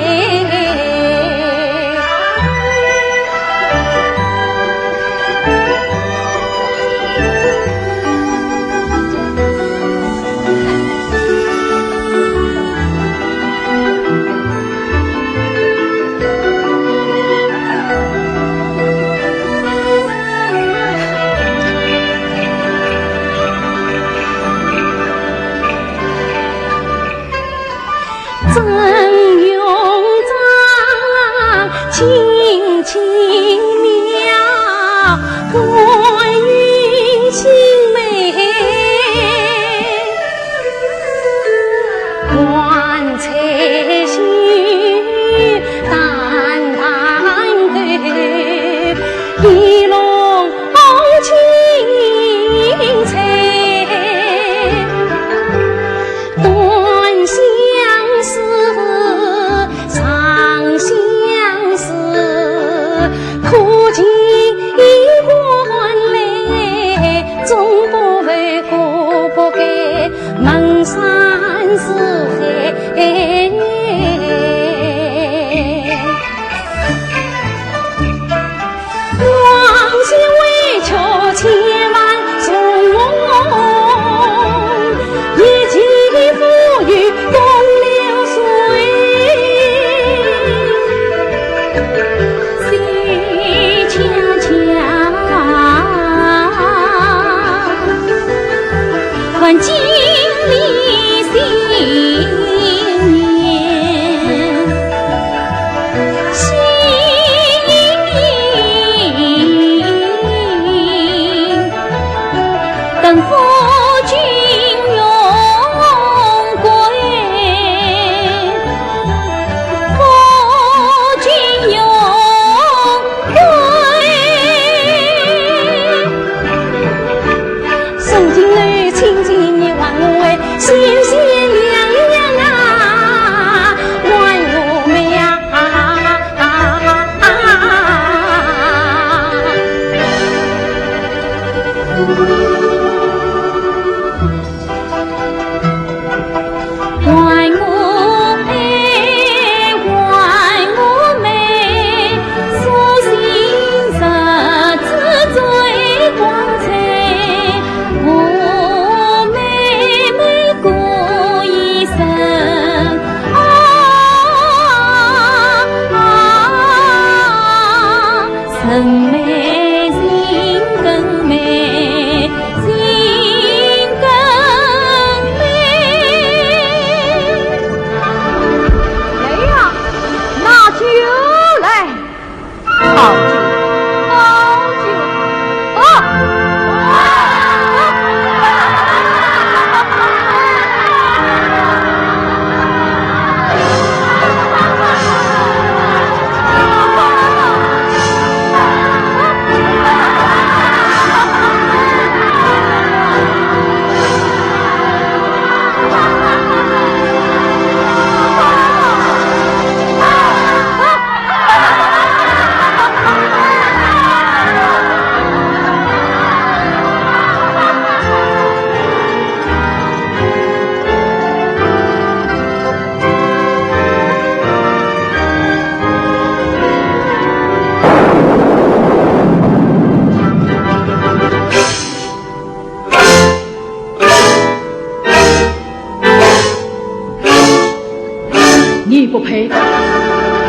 你不配，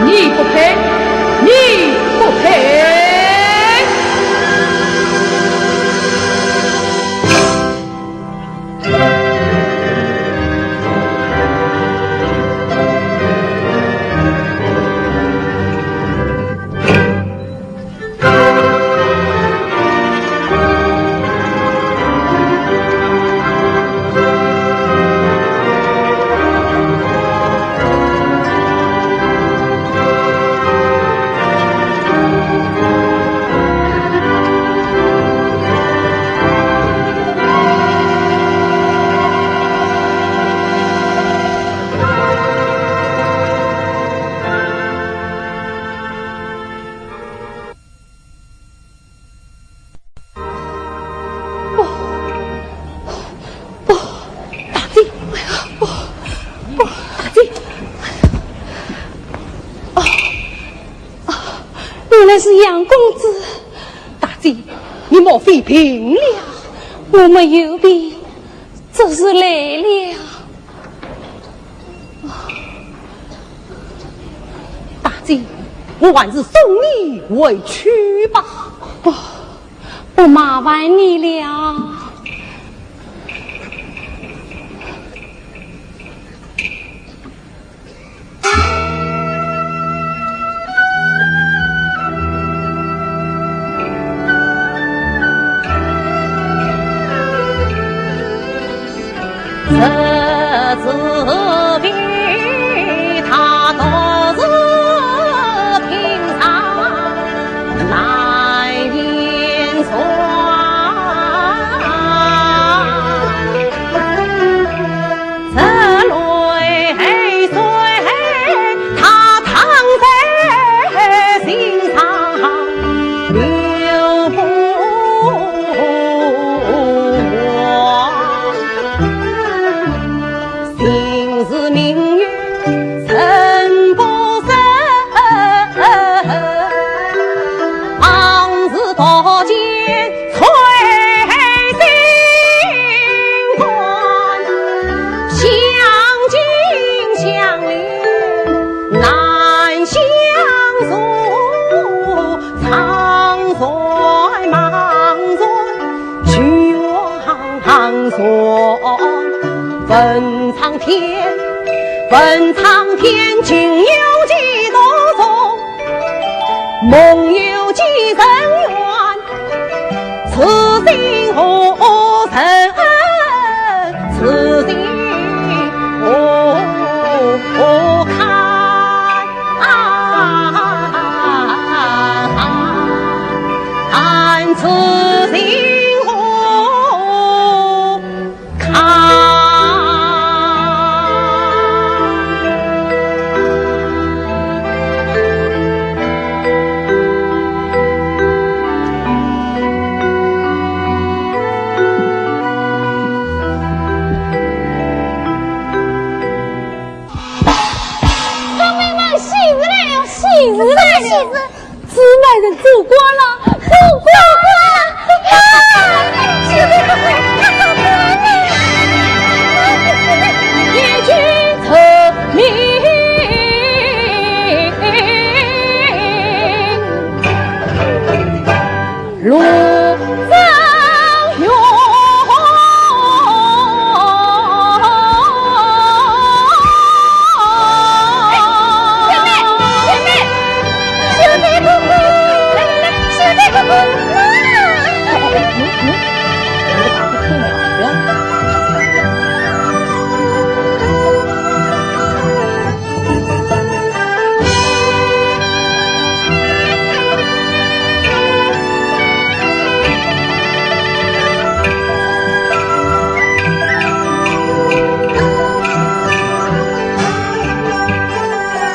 你不配，你不配！杨公子，大姐，你莫非病了？我没有病，只是累了。大姐，我还是送你回去吧。不麻烦你了。这次比他都是平常难言算，这泪水他藏在心上流不心是命运生不生，昂是多见催心宽，相敬相怜难相处，长衰忙衰去往所。问苍天，问苍天，情有几多重，梦有几人圆，此心何曾，此心何堪，此心姊妹人走过了，走过了，是也君成名。路上有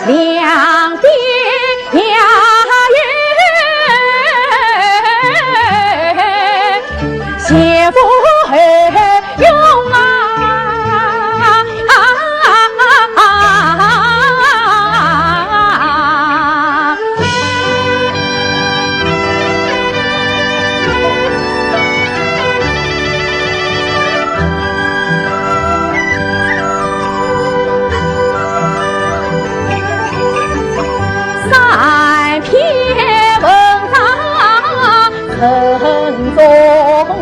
两边呀姐夫用啊，三篇文章很中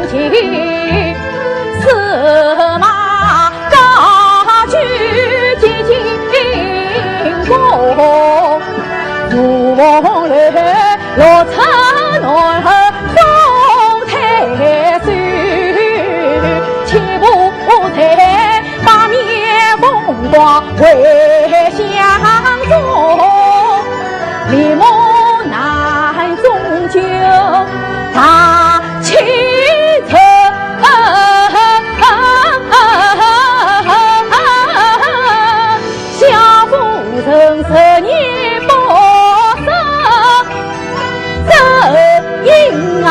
情，司马高举几经过，如梦来落成暖风太水，岂不才把面风光为相中，李某难终究大清晨，相夫人10年不生，这因啊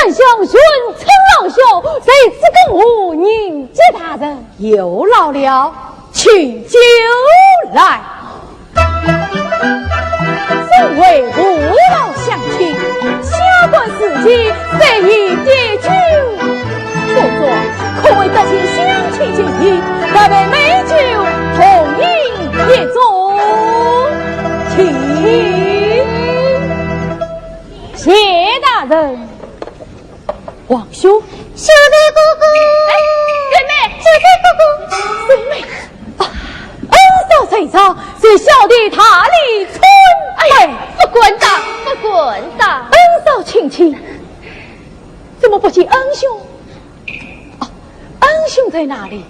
三相寻，陈老兄，谁是跟我迎接大人？有劳了，请酒来。身为父老乡亲，下官司机谁已跌酒？不做，可为这些乡亲情谊，各位美酒同饮一盅，请谢大人。王兄，小妹哥哥，妹妹，小妹哥哥，妹妹，恩嫂身上是小弟他里村，不滚的，不滚的，恩嫂亲戚，怎么不见恩兄？恩兄在哪里？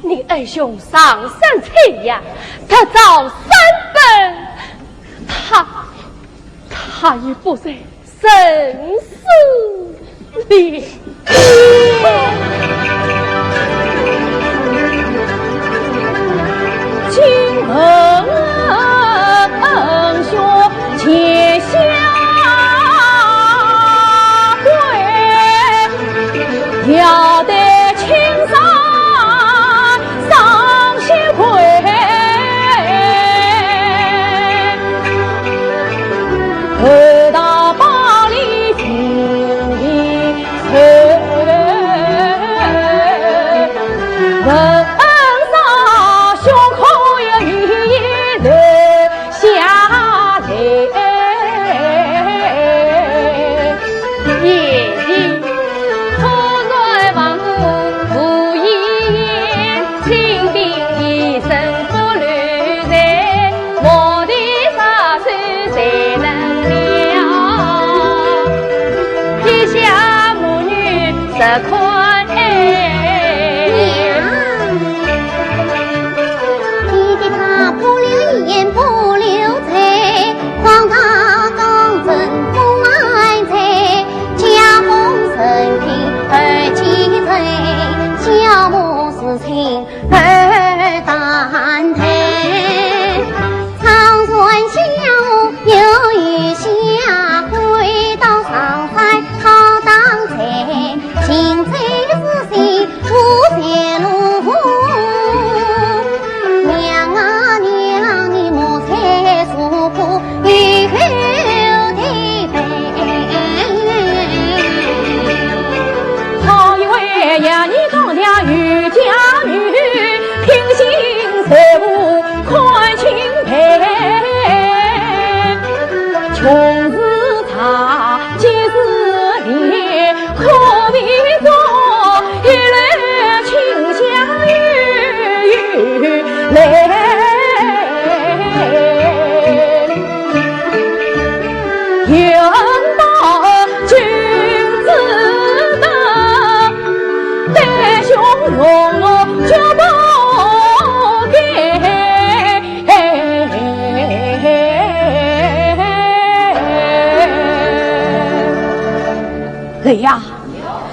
你恩兄上山去呀，他早三奔，他已不在生死里。请恩兄且下跪，要得青山上些会，回到巴黎经历问上胸口有一流下来，夜里突然望无一言，清兵一身不履在，我的杀手谁能了？天下母女实宽。儿担抬，长顺小有余下，回到上海好当财，情债之心无泄露。娘啊娘，你莫再诉苦，以后的他以为呀，你当家与家女平行财务宽清陪，穷是他今是你可比作一来清香玉来。来呀！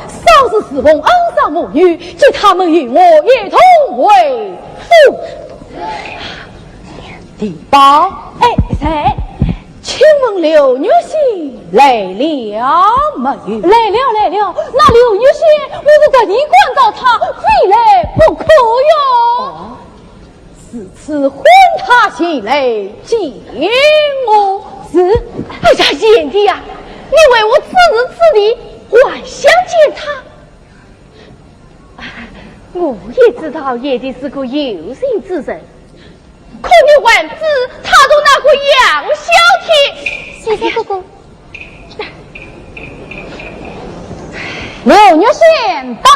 少是侍奉恩上母女，叫他们与我一同为父。第八，谁？请问刘女士来了没有？来了。那刘女士，我是在你管到她，非来不可哟。此次婚她前来见我是，哎呀，贤弟呀，你为我此时此地还想见他？我也知道叶帝是个有心之人，可你还知他都那个杨小铁。谢谢哥哥。刘女士到。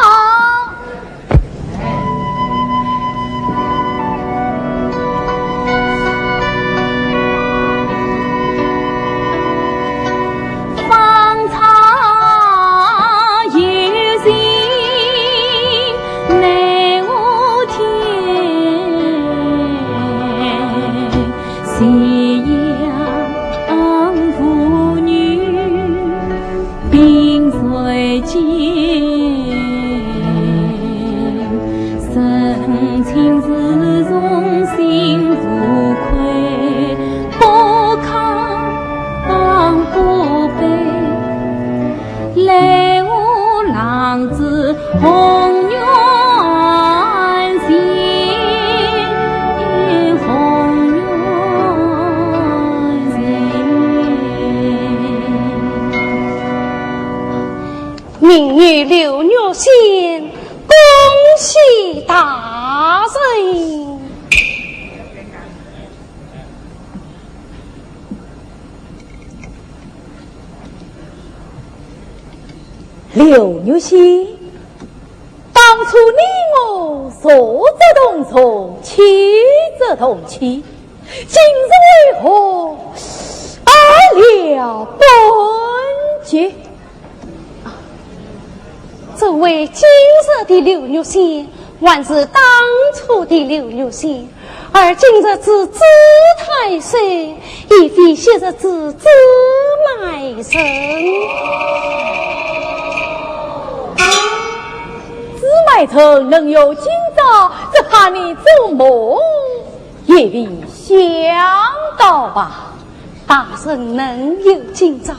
并随见明日刘玉仙，恭喜大人。刘玉仙，当初你我坐着同床，骑着同骑，今日为何了本节？这位今日的刘玉仙，还是当初的刘玉仙，而今日之姿态深，亦非昔日之姿来生。紫麦城能有今朝，只怕你做梦也未想到吧？大人能有今朝，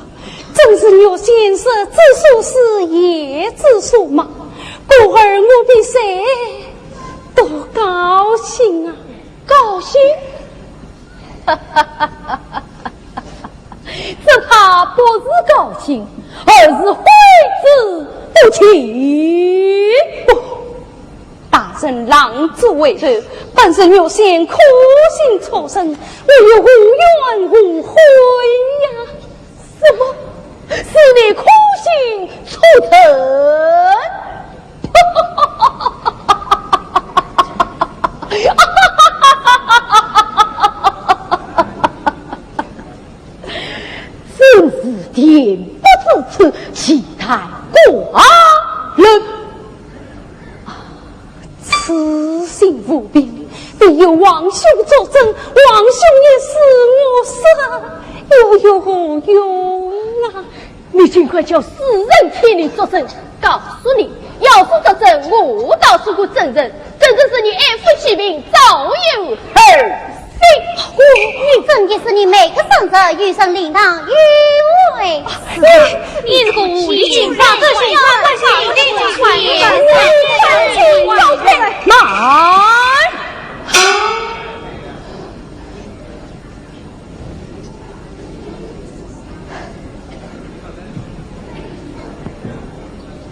正是牛先生之所是也之所忙。故而我比谁都高兴啊！高兴？只怕不是高兴，而是悔之不及。大人浪子为人，本是牛先苦心出身，我有无怨无悔呀！什么？是你苦心出城？真是恬不知耻，气太过人。此心无病，必有王兄作证，王兄也是我生，又有何用啊？你尽快叫世人替你作证，告诉你，要是作证，我倒是个证人，真正是你爱夫其名，早有儿媳。女正也是你每个生者余生领当与为。你这个无理警察，这是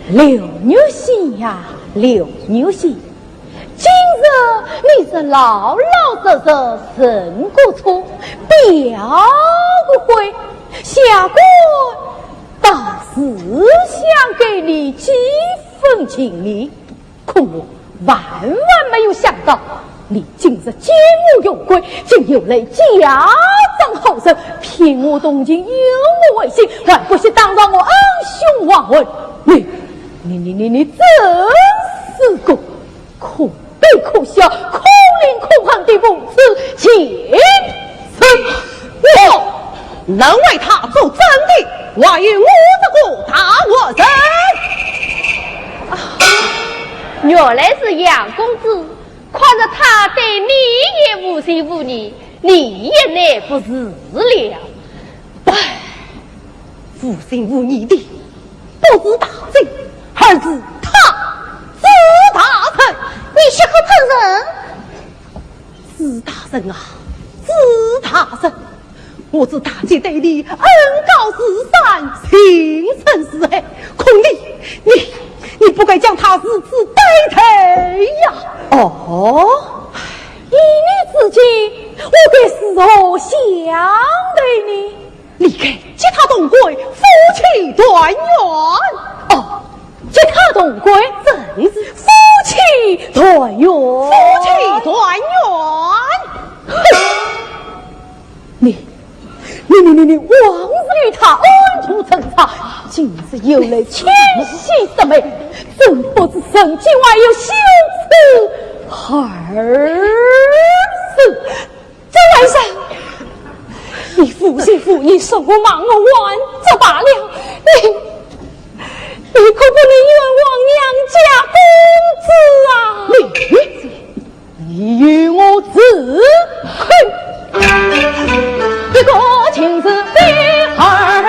刘女婿呀，刘女婿，今日你是老老实实生过错，表不悔，下官倒是想给你几分情义，可我万万没有想到，你竟是奸恶有鬼，竟有累家长后生，骗我动情，诱我为性，还不惜当着我恩兄亡魂。你真是个可悲可笑、可怜可恨的不知前生！我能为他做证的，我与我的个大恶人。原来是杨公子，看着他对你也无情无义，你也奈不是了。唉，无情无义的不是大人，而是他自大人。你是何等人？自大人啊，自大人！我自大姐对你恩高似山，情深似海，恐你不该将他如此代替呀！哦，以你自己，我该是何相对你？离开接他同归，夫妻团圆。哦，接他同归，真是夫妻团圆，夫妻团圆。你枉与他恩仇成仇，竟是有了千禧之美，真不知生今外有羞耻儿子。这晚上你父亲父你受我忙我玩这罢了，你可不能冤枉娘家公子啊！你与我自恨，一个情是第二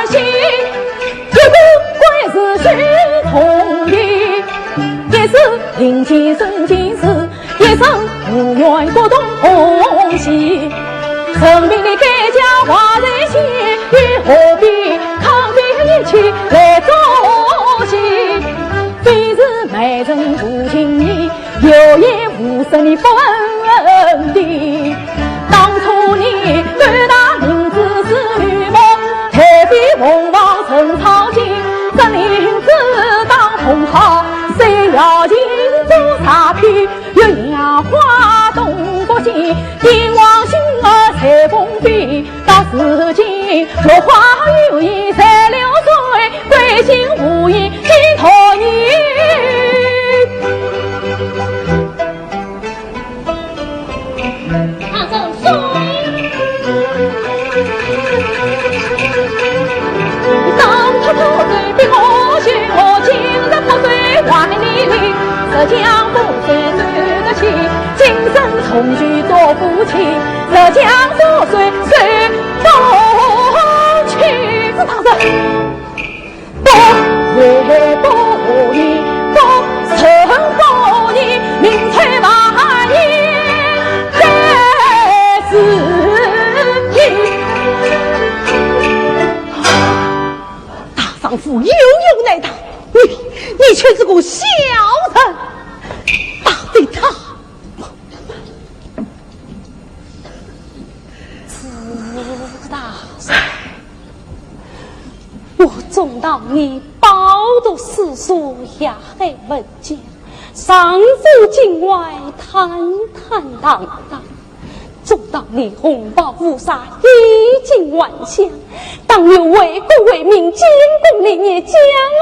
心，一个怪是须同意，也是平气生情事，也是无缘不同同喜。生命的代价花在心，又何必抗敌一起来作戏？分的。当初你对他名字是吕蒙，太妃凤凰陈朝廷，这林子当红袍，谁要进做茶品？月娘花东不行，帝王心儿才风飞。到如今落花有意才流水，归心无意心托你。唐僧水，当头头嘴比我血，我今日破碎万里里，这江不水水得起，今生重聚做夫妻，这江不水水不起。是唐僧，不为不义，不成不义，名垂万年，该是你。大丈夫有勇耐打，你却是个小人，打对他。知道。我总当你饱读诗书，雅海文件，上至境外，坦坦荡荡；总当你鸿宝无杀，衣锦万象，当有为国为民，建功立业，江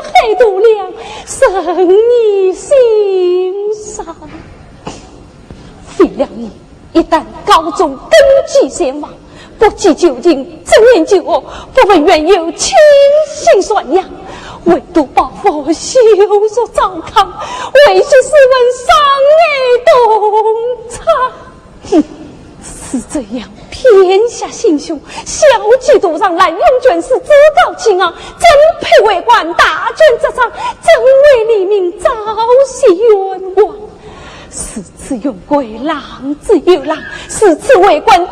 海度量，生你心上。废了你，一旦高中根基先亡，不计究竟，真言究恶，不问缘由，轻信算样，唯独报复修说糟糠，为是斯文伤爱洞察。是这样，偏下心胸，小计多让，滥用权势，自告欺昂，真配为官，大权之上，真为黎民早洗冤枉。是次用归狼之有狼，是次为官低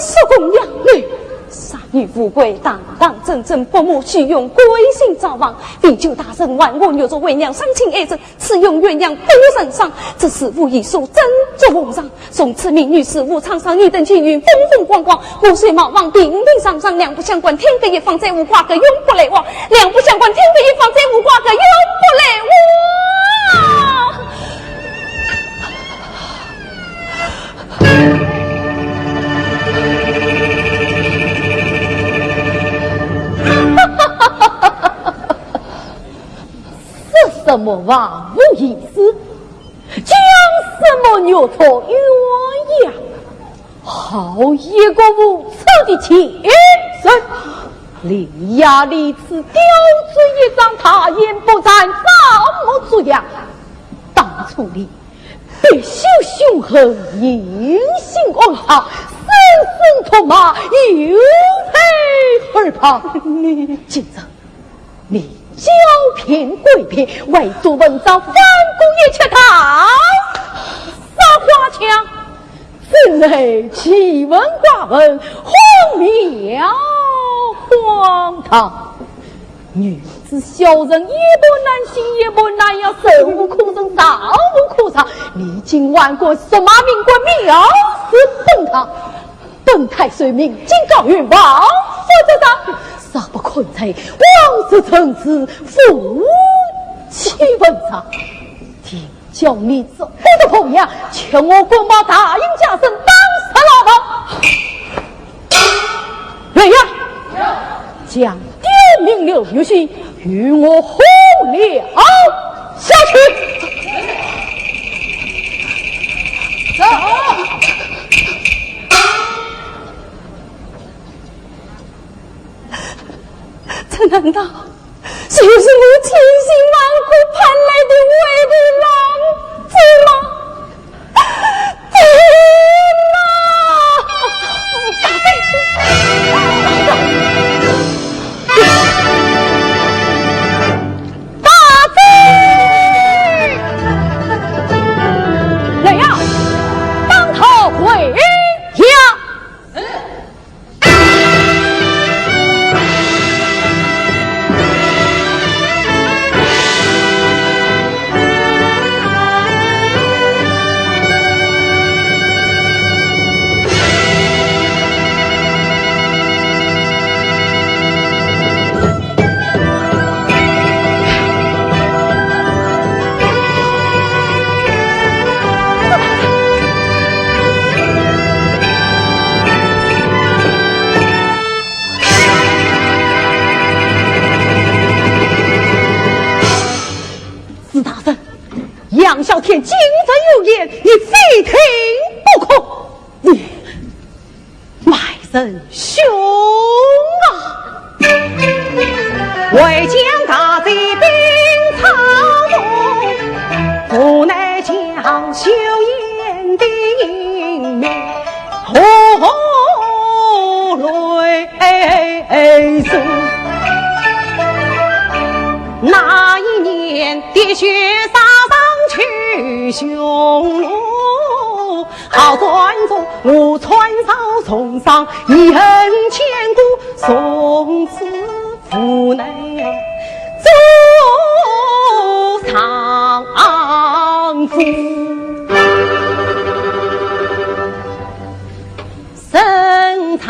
俗供养女，杀女富贵，当当正正，不慕虚用，归心早亡。地久大圣万我有作为娘，伤情爱憎，此用鸳鸯不身上，这是无以数真作奉上。从此命女事无常上，一等青云风风光光，湖水茫茫，平平上上，两不相关，天隔一方，再无瓜葛，永不来往。两不相关，天隔一方，再无瓜葛，永不来往。是什么万无一失，将什么牛头鸳鸯，好一个无耻的前生！伶牙俐齿，叼出一张大言不惭，造模作样。当初你被羞凶狠，隐性恶好，生生唾骂，有配而旁。今日你骄偏贵偏，为做文章反攻一切堂，撒花枪，真乃奇闻怪闻，荒谬荒唐。女子小人也不难行，也不难要，手无苦人，道无苦长。历经万国，索马民国，藐视本堂。本太岁命警告云王，否则他杀不困罪，王氏臣子夫妻文章。听叫你这我的朋友，求我国毛大应家生当时老头。人呀，将丢名流游戏与我轰了下去。这难道就是我千辛万苦盼来的为的郎子吗？天大贼！人呀，当头回家。老天今分有言，你非听不可。你卖人凶啊！为将大贼兵草木，无奈将秀艳的英名何泪水。那一年的雪撒上去匈奴，好转中我穿上送上一横千古，从此府内做丧夫。身残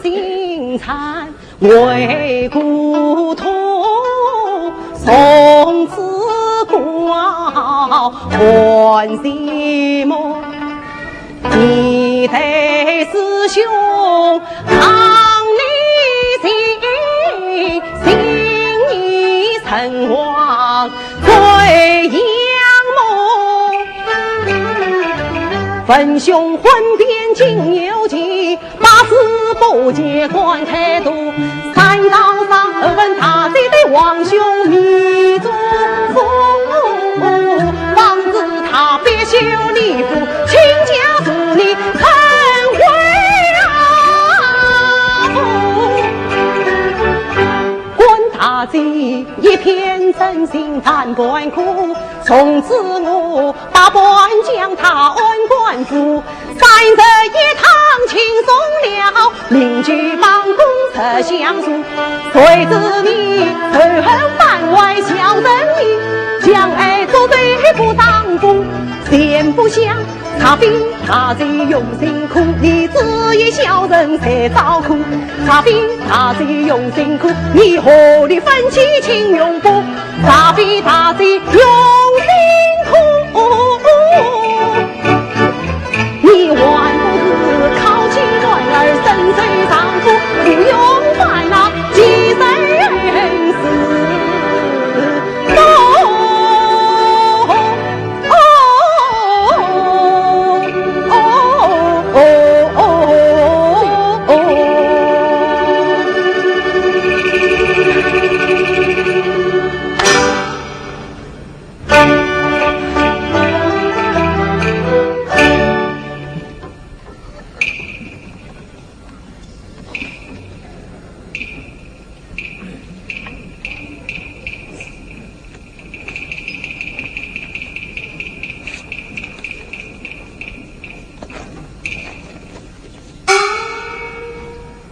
心残为故土，从此过换心梦。你对师兄抗你心，心已成王最阳梦。分兄魂变金牛记，八字不结关开渡，三道上问大贼的王兄你祖父，王子他别修礼服，亲家父你成为官大贼一片真心谈官苦，从此我把官将他安官府，三日一趟轻松了，邻居帮公测相助，谁知你仇恨番外小人民，将爱作对不当功，先不想他比大贼用心苦，你只一小人才遭苦，他比大贼用心苦，你何里分起情用不，他比大贼用心苦，你还不是靠起卵儿深水上苦，不用快那几生死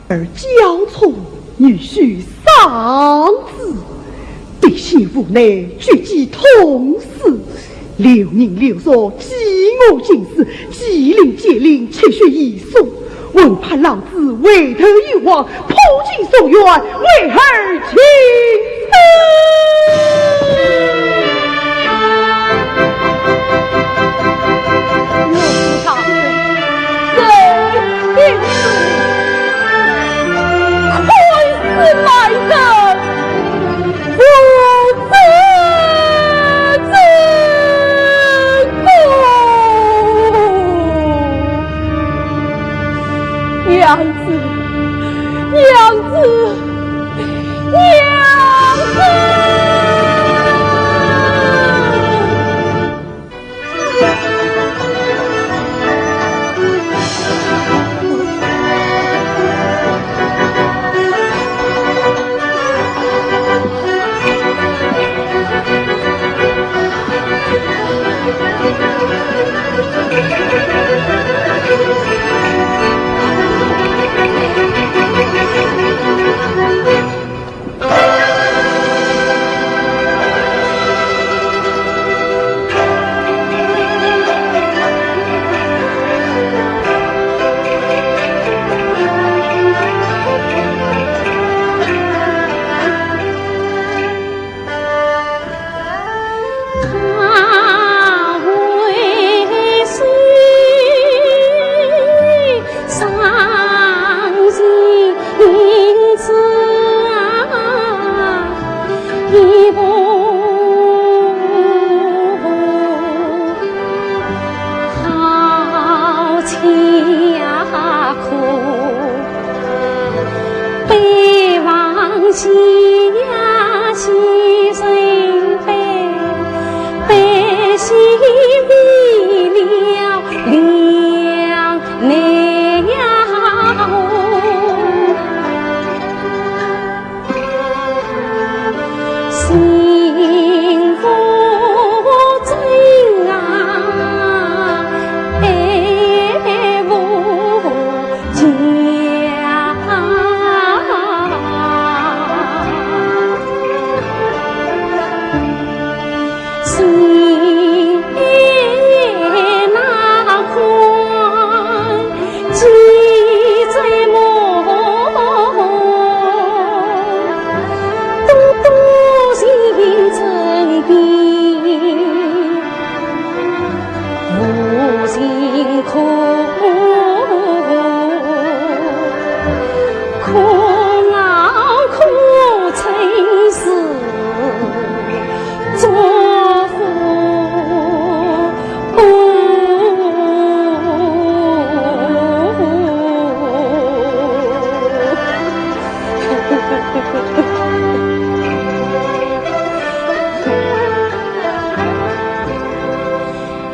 而交从女婿丧子，弟媳妇内举计同死，流人流说饥饿尽死，吉林接令切血一送，闻怕老子为头一慌，破镜送院为儿亲来人，父子娘子，娘子，喜呀喜谁悲，悲喜为了两难呀幸福真啊爱无价，心那宽，记在梦，多心真比无心苦，苦恼苦成事作福。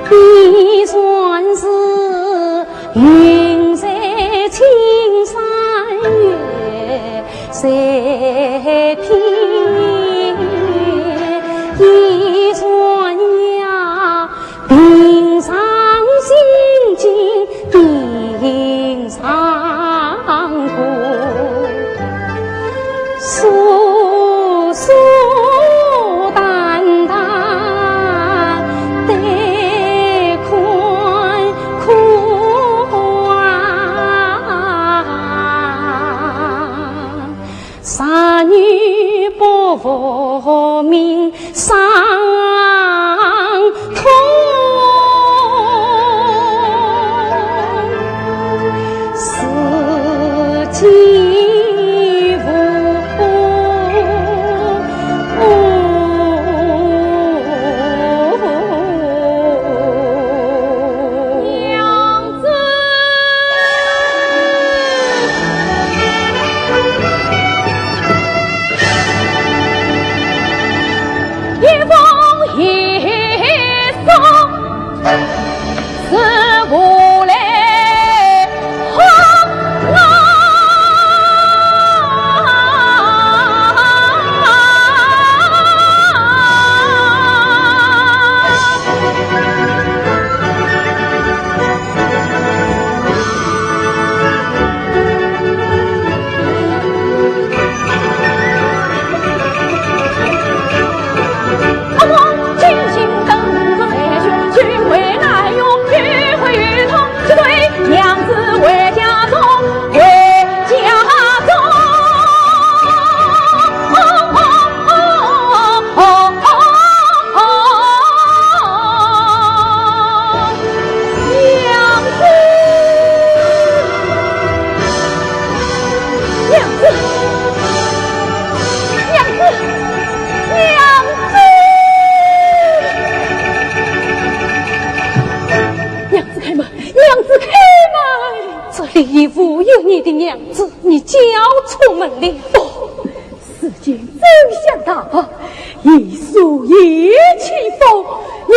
必算是云在青山月在天，一算呀平常心境平常过，舒舒淡淡得宽宽，杀女不复命伤痛，四季娘子，一风一送是无来红阿王精心等着才学，聚会难用，聚会与同，是对娘子为家中，为家中。娘子，娘子，娘子，娘子开门，娘子开门！这里无有你的娘子，你交出门了。哦，事情真相大，一树一起风，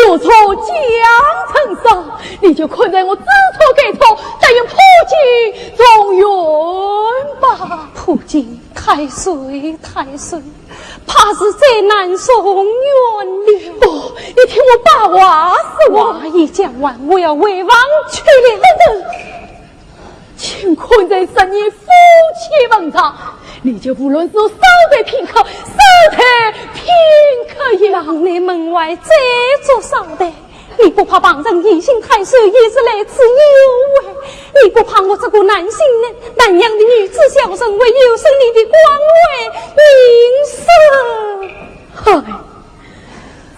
我从江城上，你就困在我知错改错，但愿破镜重圆吧。普京太岁太岁，怕是再难送远了。哦，你听我把话说话已讲完，我要回房去了。等等，请困在10年夫妻坟上，你就无论是少在片刻，少在片刻也让你门外再做少的，你不怕旁人疑心太岁也是来自有为？你不怕我这个南阳的女子小生为有生你的官位名声？嗨，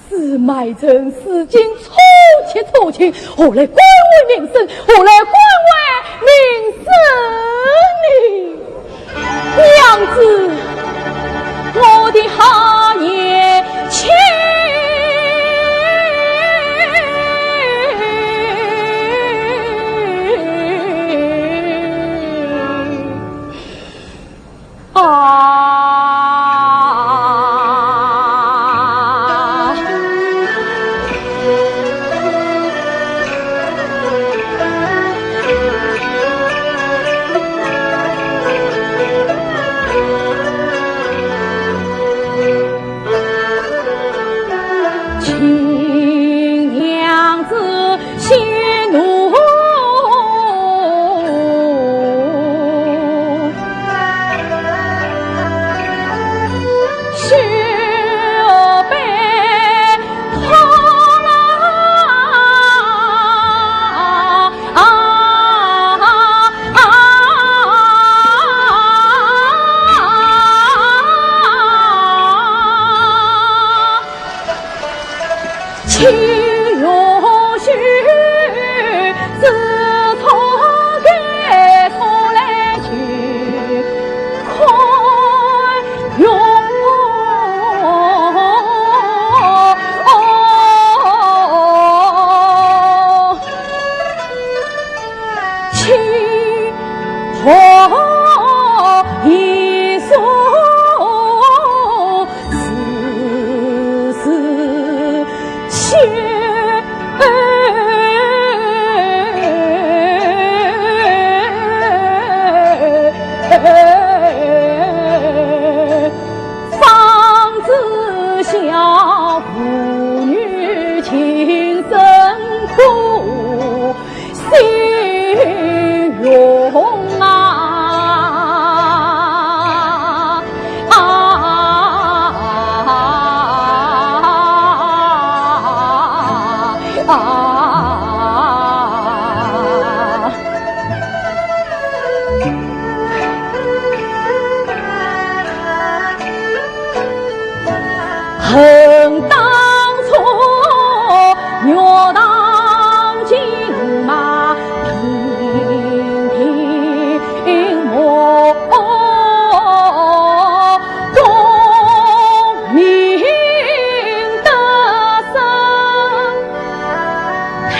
自卖成事情错情，何来官位名声？何来官位名声？你娘子，我的哈也亲。啊！恨当初虐当金马平平莫功名得生太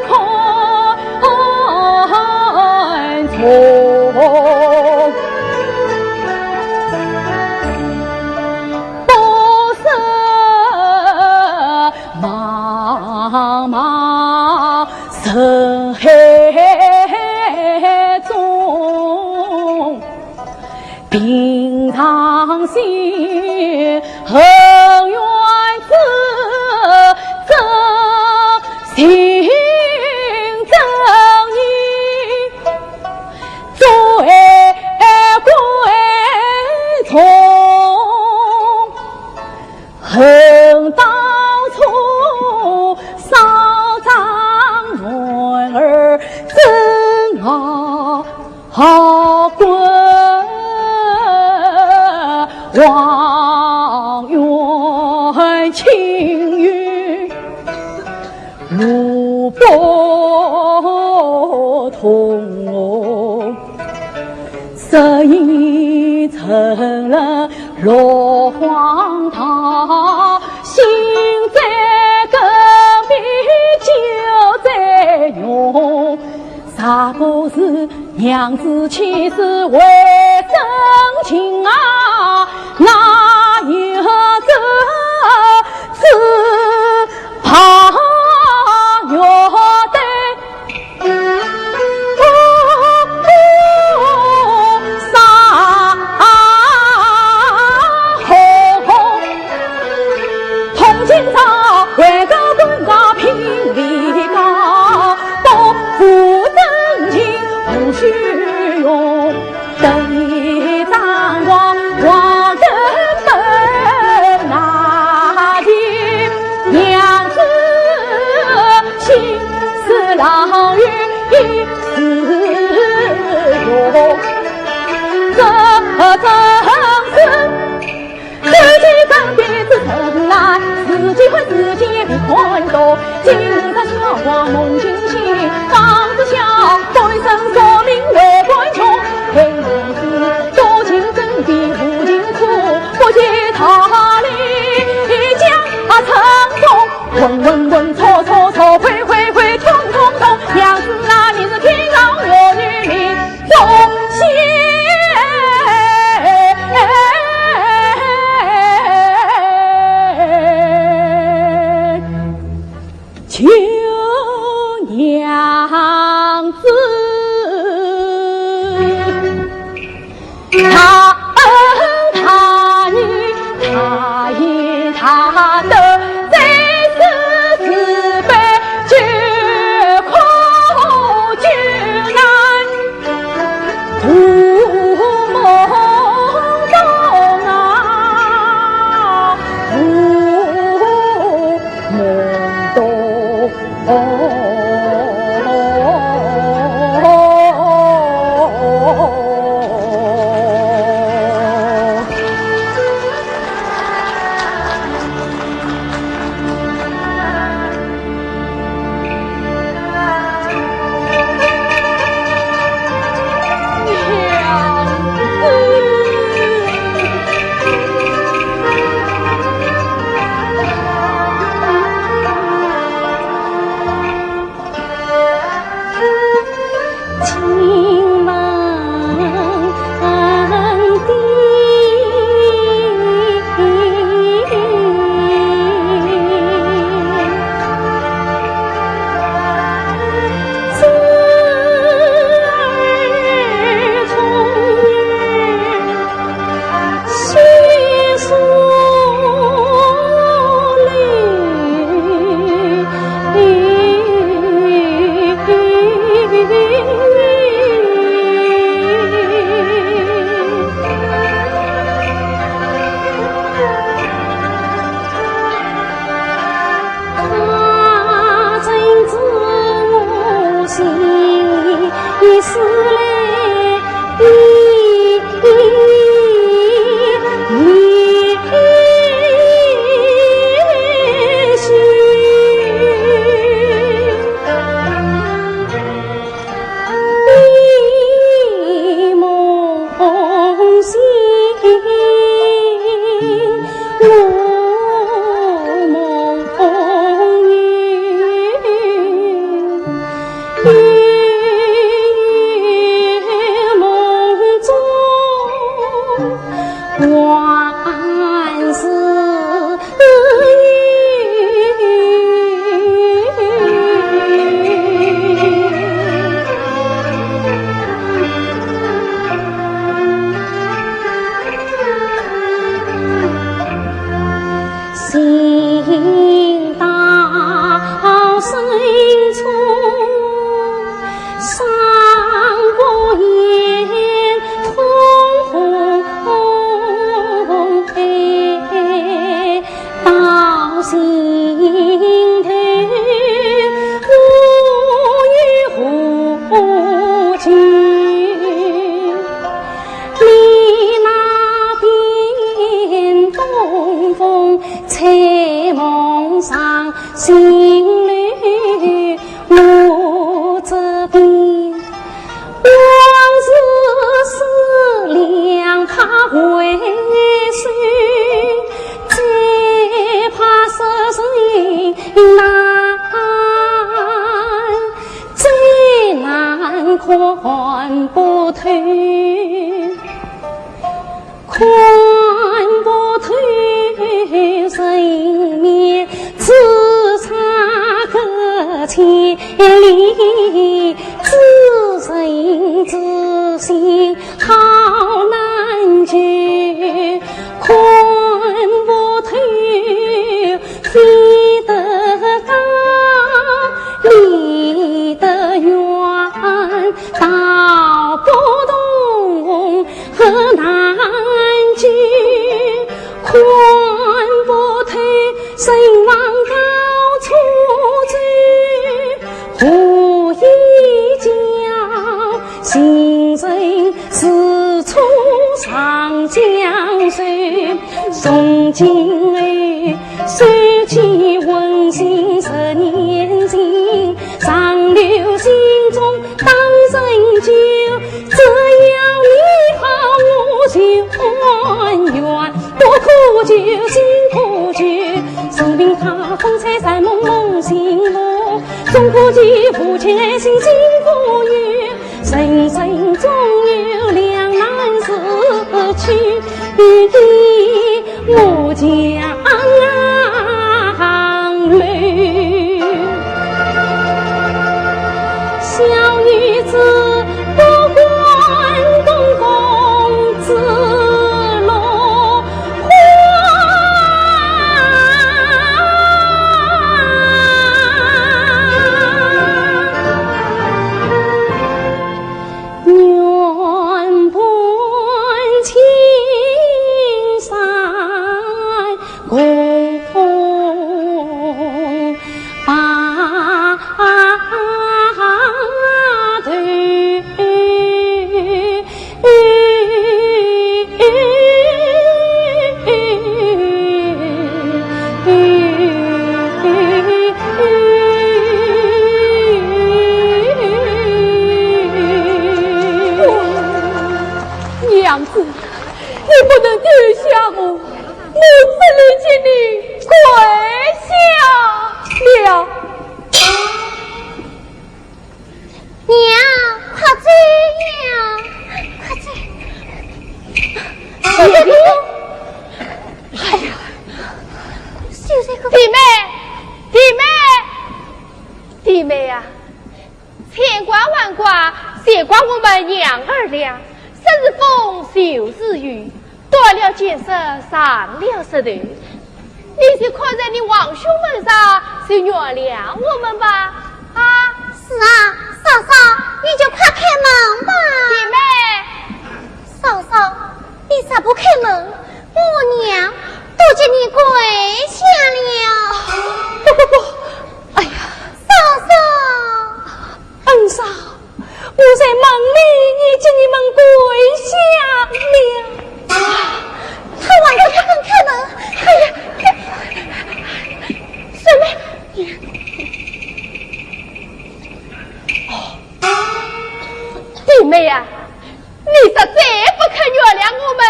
空从茫茫人海中，平常心，恨缘子，真心真意，最贵重，恨当初少张女儿真好滚，望远青云如波涛，色已成了落荒唐，心在隔壁就在用，啥不是娘子妻子为真情啊，哪有这只怕有的啥红同情上为个滚啊拼力高，不负真情不虚荣，等你张望望人本那的娘子心似浪雨一丝涌，这真是自己跟鼻子疼来，自己会自己的宽多，今日笑话梦清醒，房子小，对生说明为官穷，黑母子多情真比无情苦，不计他理将成功，问问问错错错，回回回通通通，娘子啊你是天让我女命中仙。求娘子，他恩他义，他义他德，在世中看不透，看不透，人面只差个千里，知人知心好难解，看不透，飞得高，离得远。道不动和难解，看不透，神往高处追，何以教行人四处上江水？从今哎，收起温馨10年情，上流心中当人酒，只要你好我就安远，多苦酒辛苦酒，生病他风采山蒙蒙醒我，中苦疾父亲爱心辛苦于，人生总有两难事去，与你我将泪。小女子不管东风自落花，远伴青山共把娘子，你不能丢下我，母子里请你跪下了。娘，快走呀，快走！姐姐，哎呀，就这个弟妹，弟妹呀，千挂万挂，谢挂我们娘儿俩。生日风，休日雨，断了建设，上了石头。你就看在你王兄们上，就原谅我们吧。啊，是啊，嫂嫂，你就快开门吧。弟妹，嫂嫂，你咋不开门？我娘都叫你跪下了。不，哎呀，嫂嫂，恩嫂。我在梦里已经你们跪下了，他晚上不肯开门。哎呀，什么？弟妹呀，你实在不肯原谅我们，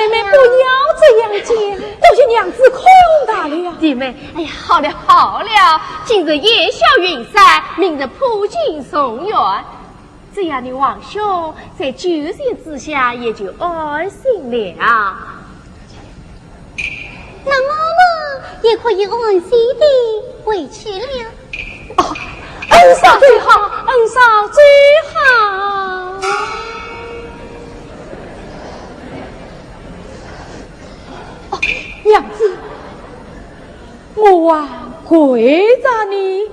妹妹不要这样讲，都是娘子空大了。弟妹，哎呀，好了好了，今日夜宵云散，明日普京送远。这样的王兄在酒席之下也就安心了。那我们也可以安心地回去了。恩嫂最好，恩嫂最好。娘子，我跪着你，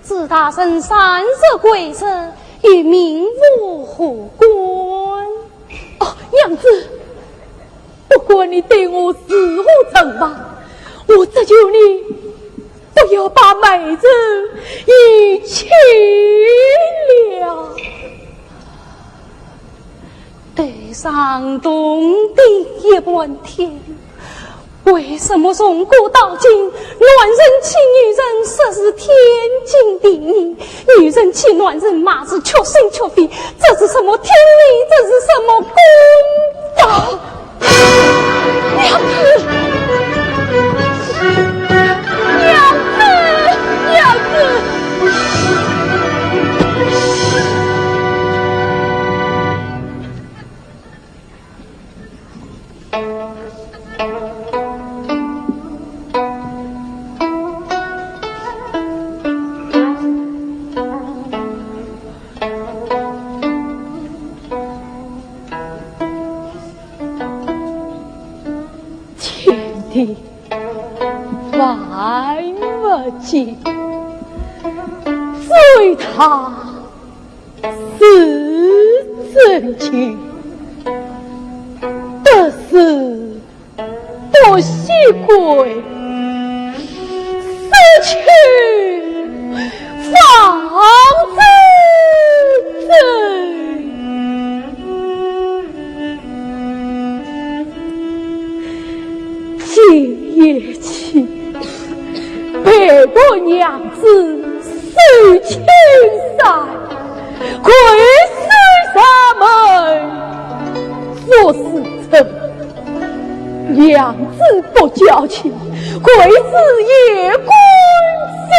自大生30贵生，与民无何关。娘子，不管你对我是何惩罚，我只求你不要把妹子遗弃了。对上东地一万天，为什么从古到今，男人欺女人实是天经地义，女人欺男人嘛是缺心缺肺，这是什么天理？这是什么公道？娘子，娘子，娘子。万物尽，随他是真情，得是不习贵，失去方知罪。今夜起，陪我娘子受青山，归师沙门。若是真，娘子不娇气，贵子也归心。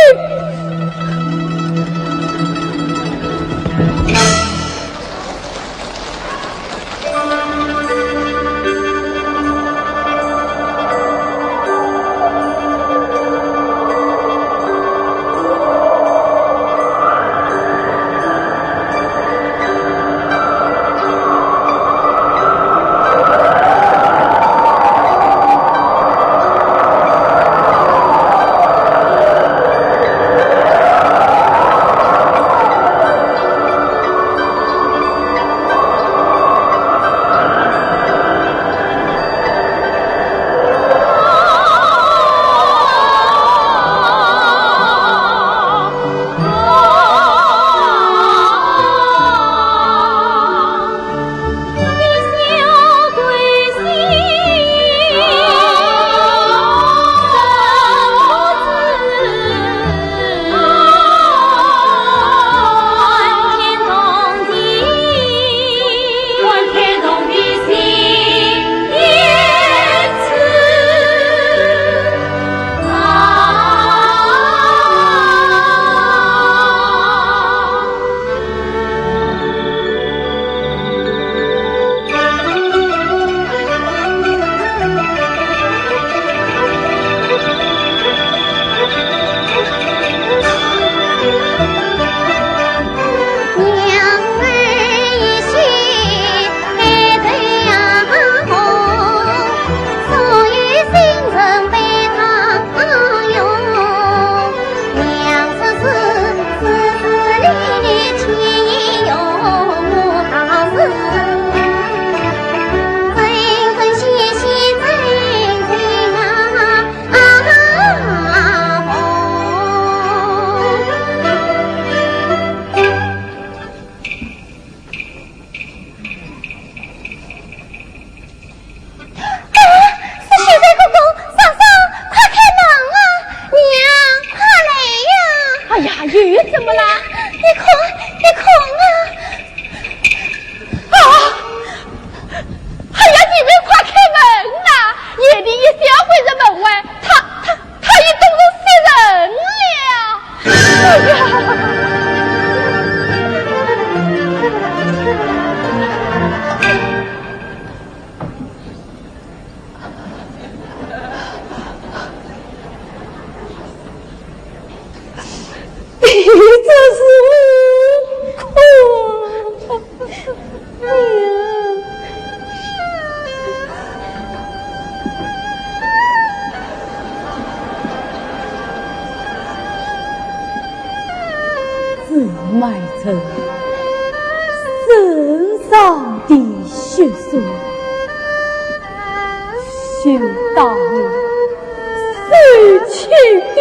埋着身上的血水，修到死去的